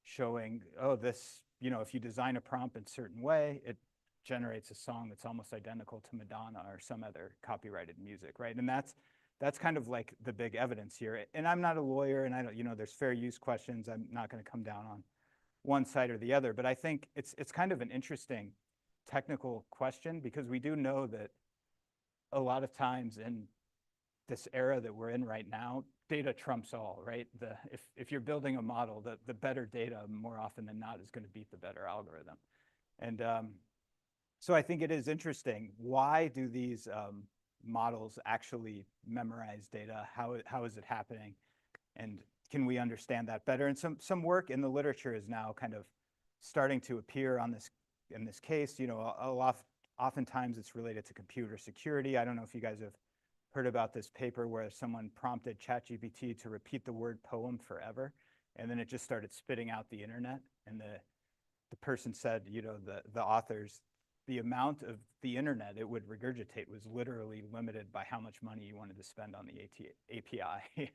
showing, this, if you design a prompt in a certain way, it generates a song that's almost identical to Madonna or some other copyrighted music, right? And that's kind of like the big evidence here. And I'm not a lawyer, and I don't, you know, there's fair use questions. I'm not going to come down on one side or the other, but I think it's kind of an interesting technical question, because we do know that a lot of times in this era that we're in right now, data trumps all, right? If you're building a model, the better data more often than not is going to beat the better algorithm. And so I think it is interesting. Why do these models actually memorize data? How is it happening? And can we understand that better? And some work in the literature is now kind of starting to appear on this in this case. You know, oftentimes it's related to computer security. I don't know if you guys have heard about this paper where someone prompted ChatGPT to repeat the word poem forever, and then it just started spitting out the internet. And the person said, you know, the authors, the amount of the internet it would regurgitate was literally limited by how much money you wanted to spend on the API.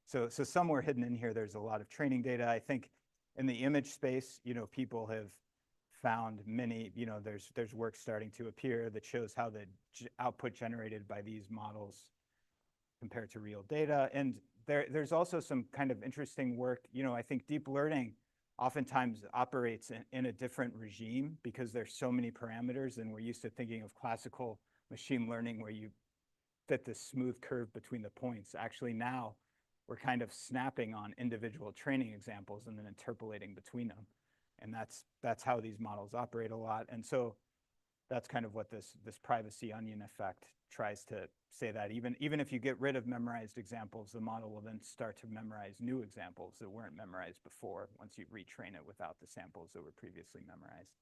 So somewhere hidden in here, there's a lot of training data. I think in the image space, you know, people have found many, you know, there's work starting to appear that shows how the output generated by these models compared to real data. And there's also some kind of interesting work. You know, I think deep learning oftentimes operates in a different regime because there's so many parameters, and we're used to thinking of classical machine learning where you fit this smooth curve between the points. Actually now we're kind of snapping on individual training examples and then interpolating between them. And that's how these models operate a lot. And so that's kind of what this privacy onion effect tries to say, that even if you get rid of memorized examples, the model will then start to memorize new examples that weren't memorized before once you retrain it without the samples that were previously memorized.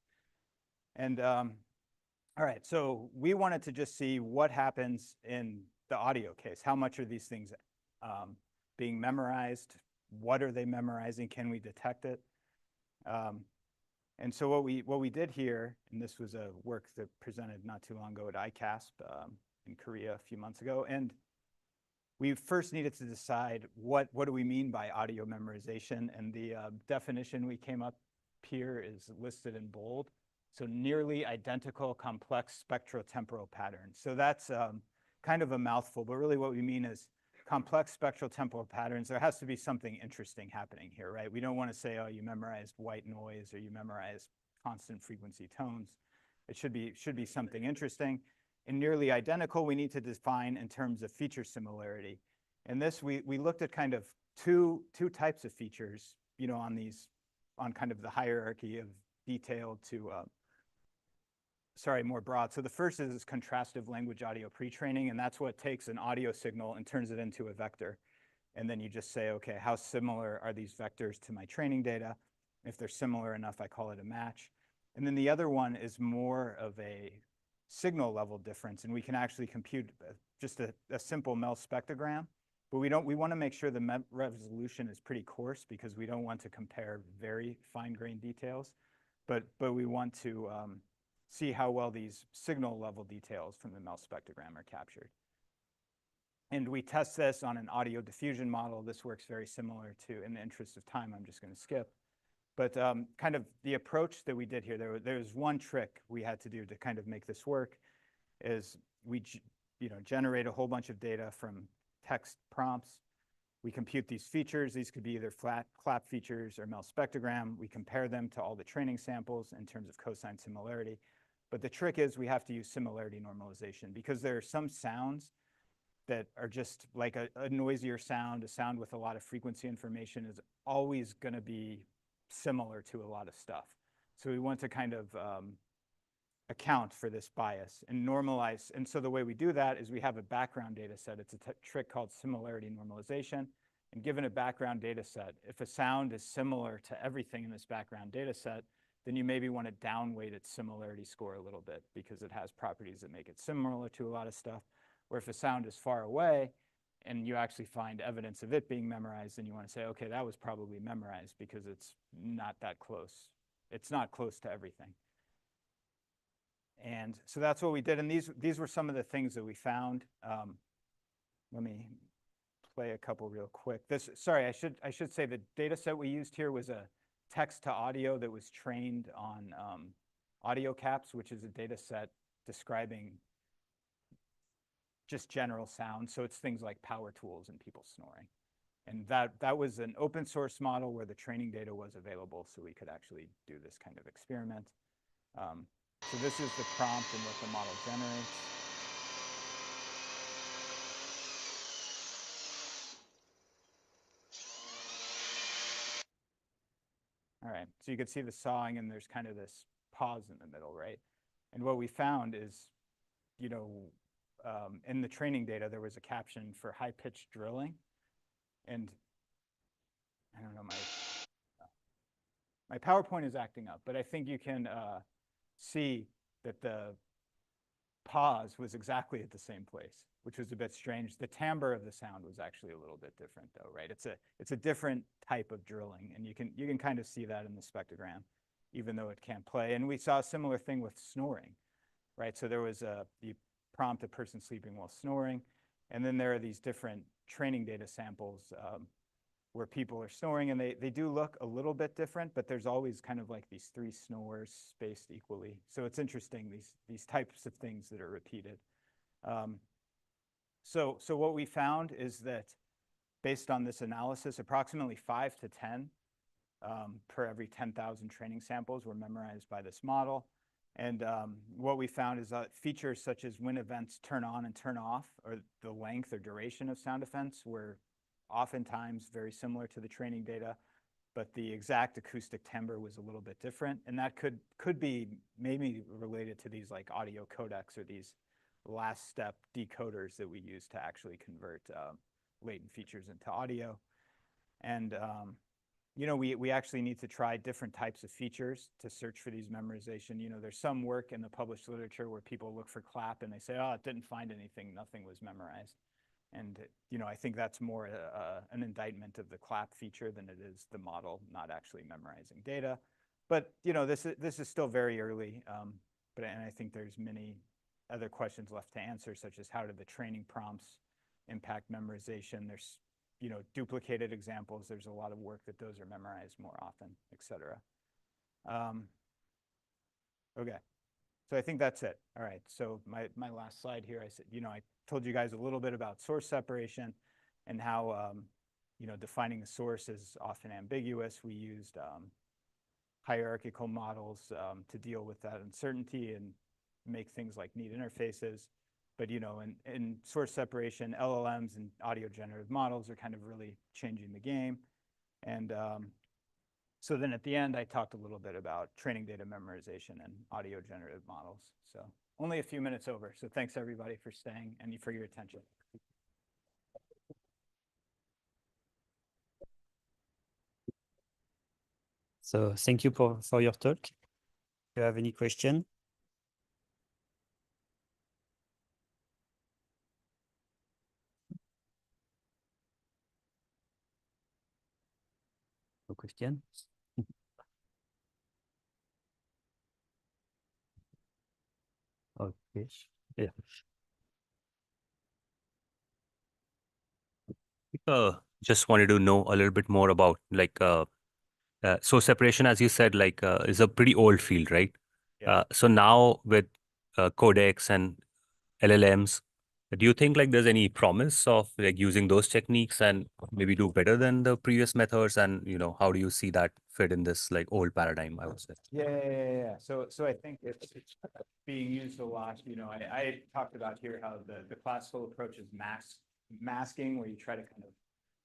And all right, so we wanted to just see what happens in the audio case. How much are these things being memorized? What are they memorizing? Can we detect it? And so what we did here, and this was a work that presented not too long ago at ICASP in Korea a few months ago, and we first needed to decide what do we mean by audio memorization, and the definition we came up here is listed in bold. So nearly identical complex spectrotemporal patterns. So that's kind of a mouthful, but really what we mean is complex spectral temporal patterns. There has to be something interesting happening here, right? We don't want to say, oh, you memorized white noise or you memorized constant frequency tones. It should be something interesting. In nearly identical, we need to define in terms of feature similarity. And this, we looked at kind of two types of features, you know, on kind of the hierarchy of detailed to more broad. So the first is contrastive language audio pre-training, and that's what takes an audio signal and turns it into a vector. And then you just say, okay, how similar are these vectors to my training data? If they're similar enough, I call it a match. And then the other one is more of a signal level difference, and we can actually compute just a simple MEL spectrogram, but we want to make sure the resolution is pretty coarse because we don't want to compare very fine-grained details, but we want to see how well these signal level details from the MEL spectrogram are captured. And we test this on an audio diffusion model. This works very similar to, in the interest of time, I'm just going to skip. But kind of the approach that we did here, there's one trick we had to do to kind of make this work, is we generate a whole bunch of data from text prompts. We compute these features. These could be either flat clap features or MEL spectrogram. We compare them to all the training samples in terms of cosine similarity. But the trick is we have to use similarity normalization, because there are some sounds that are just like a noisier sound. A sound with a lot of frequency information is always going to be similar to a lot of stuff. So we want to kind of account for this bias and normalize. And so the way we do that is we have a background data set. It's a trick called similarity normalization. And given a background data set, if a sound is similar to everything in this background data set, then you maybe want to downweight its similarity score a little bit because it has properties that make it similar to a lot of stuff. Or if a sound is far away and you actually find evidence of it being memorized, then you want to say, okay, that was probably memorized because it's not that close. It's not close to everything. And so that's what we did. And these were some of the things that we found. Let me play a couple real quick. Sorry, I should say the data set we used here was a text to audio that was trained on audio caps, which is a data set describing just general sound. So it's things like power tools and people snoring. And that was an open source model where the training data was available, so we could actually do this kind of experiment. So this is the prompt and what the model generates. All right, so you can see the sawing, and there's kind of this pause in the middle, right? And what we found is, you know, in the training data, there was a caption for high-pitched drilling. And I don't know, my PowerPoint is acting up, but I think you can see that the pause was exactly at the same place, which was a bit strange. The timbre of the sound was actually a little bit different though, right? It's a different type of drilling, and you can kind of see that in the spectrogram, even though it can't play. And we saw a similar thing with snoring, right? So there was you prompt a person sleeping while snoring, and then there are these different training data samples where people are snoring, and they do look a little bit different, but there's always kind of like these 3 snores spaced equally. So it's interesting, these types of things that are repeated. So what we found is that based on this analysis, approximately 5 to 10 per every 10,000 training samples were memorized by this model. And what we found is that features such as when events turn on and turn off, or the length or duration of sound events, were oftentimes very similar to the training data, but the exact acoustic timbre was a little bit different. And that could be maybe related to these like audio codecs or these last step decoders that we use to actually convert latent features into audio. And you know, we actually need to try different types of features to search for these memorization. You know, there's some work in the published literature where people look for clap and they say, oh, it didn't find anything, nothing was memorized. And, you know, I think that's more an indictment of the clap feature than it is the model not actually memorizing data. But, you know, this is still very early, and I think there's many other questions left to answer, such as how do the training prompts impact memorization? There's, you know, duplicated examples. There's a lot of work that those are memorized more often, et cetera. Okay. So I think that's it. All right, so my last slide here, I said, you know, I told you guys a little bit about source separation and how, you know, defining a source is often ambiguous. We used hierarchical models to deal with that uncertainty and make things like neat interfaces. But, you know, in source separation, LLMs and audio generative models are kind of really changing the game. And so then at the end, I talked a little bit about training data memorization and audio generative models. So only a few minutes over. So thanks everybody for staying and for your attention. So thank you for your talk. Do you have any question? No question? Okay. Yeah. Just wanted to know a little bit more about source separation, as you said, is a pretty old field, right? Yeah. So now with codecs and LLMs, do you think like there's any promise of like using those techniques and maybe do better than the previous methods? And you know, how do you see that fit in this like old paradigm, I would say? Yeah. So I think it's being used a lot. You know, I talked about here how the classical approach is masking, where you try to kind of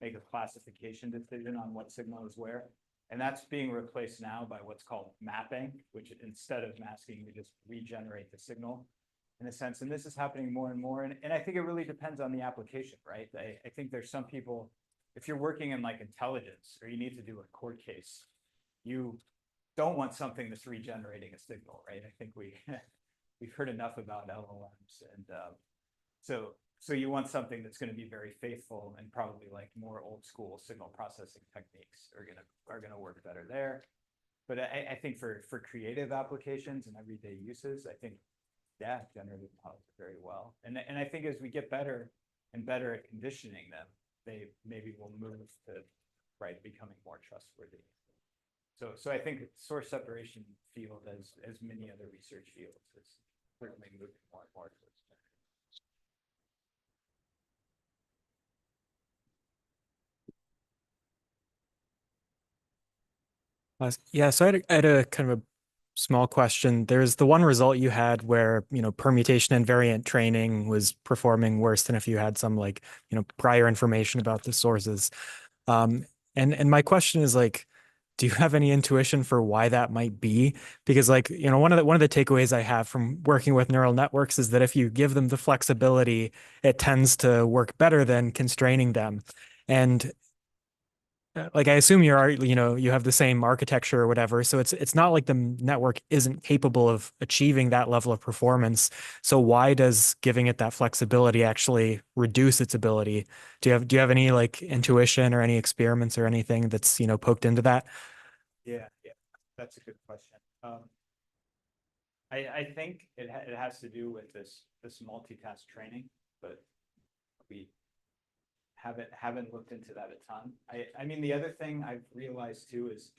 make a classification decision on what signal is where. And that's being replaced now by what's called mapping, which instead of masking, you just regenerate the signal in a sense. And this is happening more and more. And I think it really depends on the application, right? I think there's some people, if you're working in like intelligence or you need to do a court case, you don't want something that's regenerating a signal, right? I think we've heard enough about LLMs. And so you want something that's going to be very faithful, and probably like more old school signal processing techniques are gonna work better there. But I think for creative applications and everyday uses, I think, yeah, generative models are very well. And I think as we get better and better at conditioning them, they maybe will move to becoming more trustworthy. So I think source separation field, as many other research fields, is certainly moving more and more towards Yeah, so I had a kind of a small question. There's the one result you had where, permutation and variant training was performing worse than if you had some like, prior information about the sources. Um, and my question is like, do you have any intuition for why that might be? Because like, one of the takeaways I have from working with neural networks is that if you give them the flexibility, it tends to work better than constraining them. And like I assume you have the same architecture or whatever, so it's not like the network isn't capable of achieving that level of performance. So why does giving it that flexibility actually reduce its ability? Do you have any like intuition or any experiments or anything that's poked into that? Yeah, that's a good question. I think it has to do with this multitask training, but we haven't looked into that a ton. I mean, the other thing I've realized too is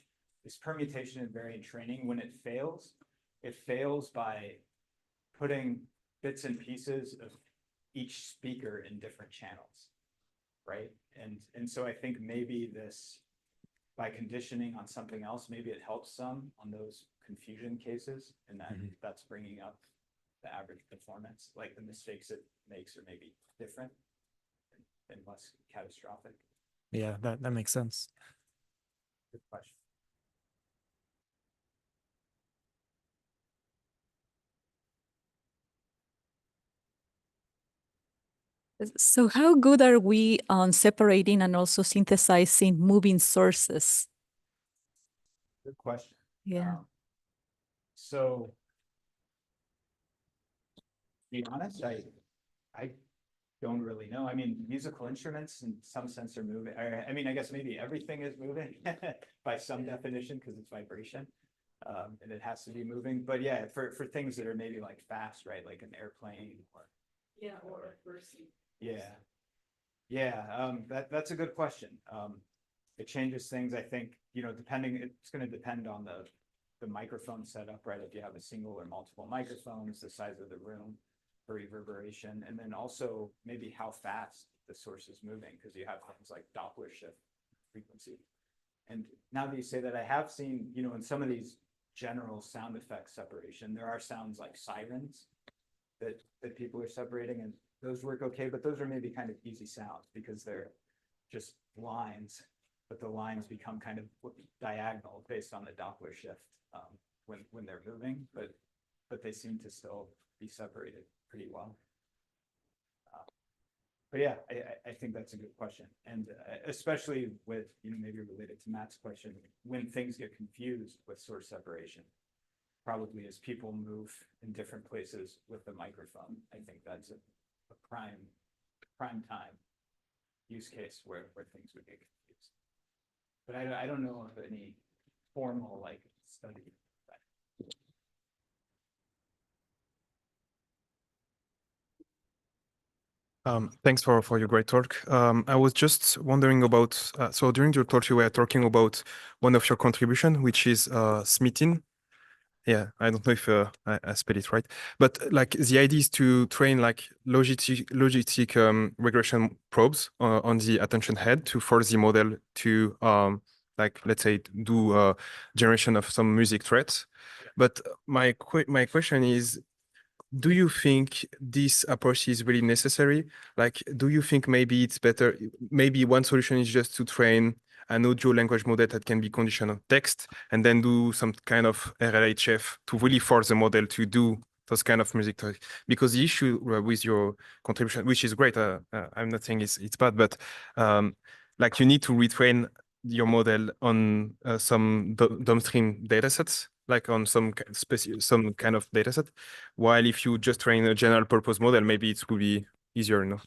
this permutation and variant training, when it fails by putting bits and pieces of each speaker in different channels, right? And so I think maybe this, by conditioning on something else, maybe it helps some on those confusion cases, and that's bringing up the average performance, like the mistakes it makes are maybe different and less catastrophic. Yeah, that makes sense. Good question. So how good are we on separating and also synthesizing moving sources? Good question. Yeah. So, to be honest, I don't really know. I mean, musical instruments in some sense are moving. I mean, I guess maybe everything is moving by some definition because it's vibration, and it has to be moving. But yeah, for things that are maybe like fast, right? Like an airplane or that's a good question. It changes things, I think, it's going to depend on the microphone setup, right? If you have a single or multiple microphones, the size of the room for reverberation, and then also maybe how fast the source is moving, because you have things like Doppler shift frequency. And now that you say that, I have seen, in some of these general sound effects separation, there are sounds like sirens that people are separating, and those work okay, but those are maybe kind of easy sounds because they're just lines, but the lines become kind of diagonal based on the Doppler shift when they're moving, but they seem to still be separated pretty well. But yeah, I think that's a good question, and especially with maybe related to Matt's question, when things get confused with source separation, probably as people move in different places with the microphone, I think that's a prime time use case where things would get confused. But I don't know of any formal like study. Thanks for your great talk. I was just wondering about, so during your talk, you were talking about one of your contribution, which is smithing. Yeah, I don't know if I spelled it right, but like the idea is to train like logistic regression probes on the attention head to force the model to like, let's say, do generation of some music threads. But my question is, do you think this approach is really necessary? Like, do you think maybe it's better, maybe one solution is just to train an audio language model that can be conditioned on text and then do some kind of RLHF to really force the model to do those kind of music? Because the issue with your contribution, which is great, I'm not saying it's bad, but like you need to retrain your model on some downstream data sets, like on some kind of data set. While if you just train a general purpose model, maybe it will be easier, no?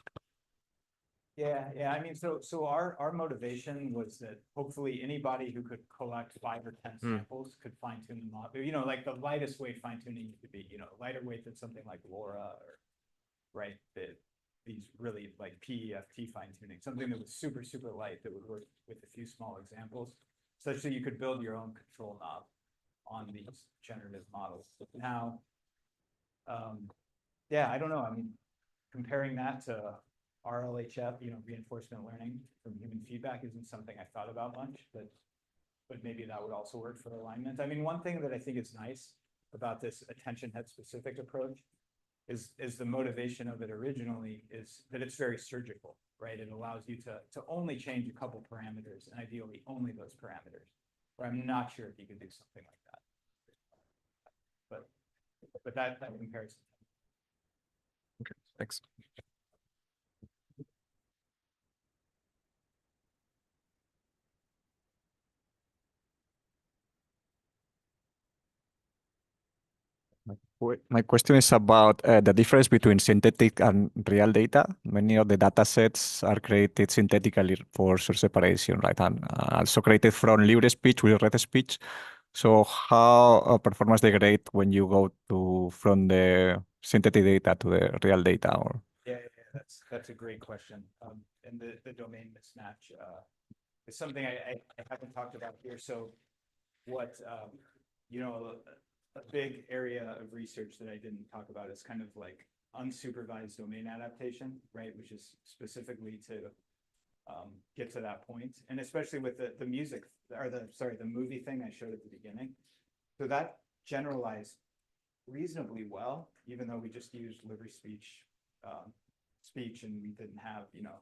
Yeah. I mean, so our motivation was that hopefully anybody who could collect 5 or 10 samples could fine tune the model. Like the lightest weight fine tuning could be, lighter weight than something like LoRa or right. These really like PEFT fine tuning, something that was super, super light that would work with a few small examples, such that you could build your own control knob on these generative models. Now, yeah, I don't know. I mean, comparing that to RLHF, reinforcement learning from human feedback isn't something I thought about much, but but maybe that would also work for alignment. I mean, one thing that I think is nice about this attention head specific approach is the motivation of it originally is that it's very surgical, right? It allows you to only change a couple parameters and ideally only those parameters. Where I'm not sure if you could do something like that. But that comparison. Okay, thanks. My question is about the difference between synthetic and real data. Many of the data sets are created synthetically for source separation, right? And also created from libre speech with red speech. So how performance degrade when you go from the synthetic data to the real data? Or Yeah, that's a great question. And the domain mismatch is something I haven't talked about here. So what you know, a big area of research that I didn't talk about is kind of like unsupervised domain adaptation, right? Which is specifically to get to that point, and especially with the music or the movie thing I showed at the beginning. So that generalized reasonably well, even though we just used libre speech and we didn't have, you know,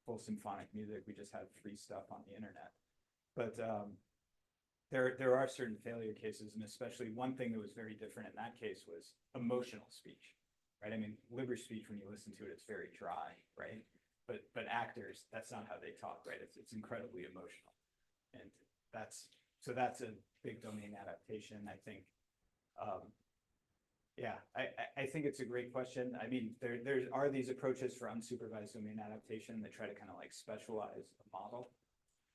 full symphonic music. We just had free stuff on the internet. But there are certain failure cases, and especially one thing that was very different in that case was emotional speech, right? I mean, libre speech, when you listen to it, it's very dry, right? But actors, that's not how they talk, right? It's incredibly emotional, and that's a big domain adaptation. I think, yeah, I think it's a great question. I mean, there are these approaches for unsupervised domain adaptation that try to kind of like specialize a model.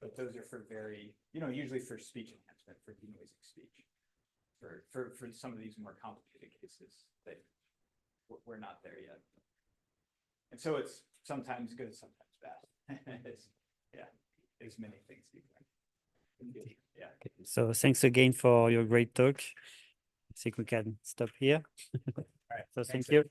But those are for very, you know, usually for speech enhancement, for denoising speech. For some of these more complicated cases, that we're not there yet. And so it's sometimes good, sometimes bad. As many things do. Yeah. Okay. So thanks again for your great talk. I think we can stop here. All right. So Thanks, thank you.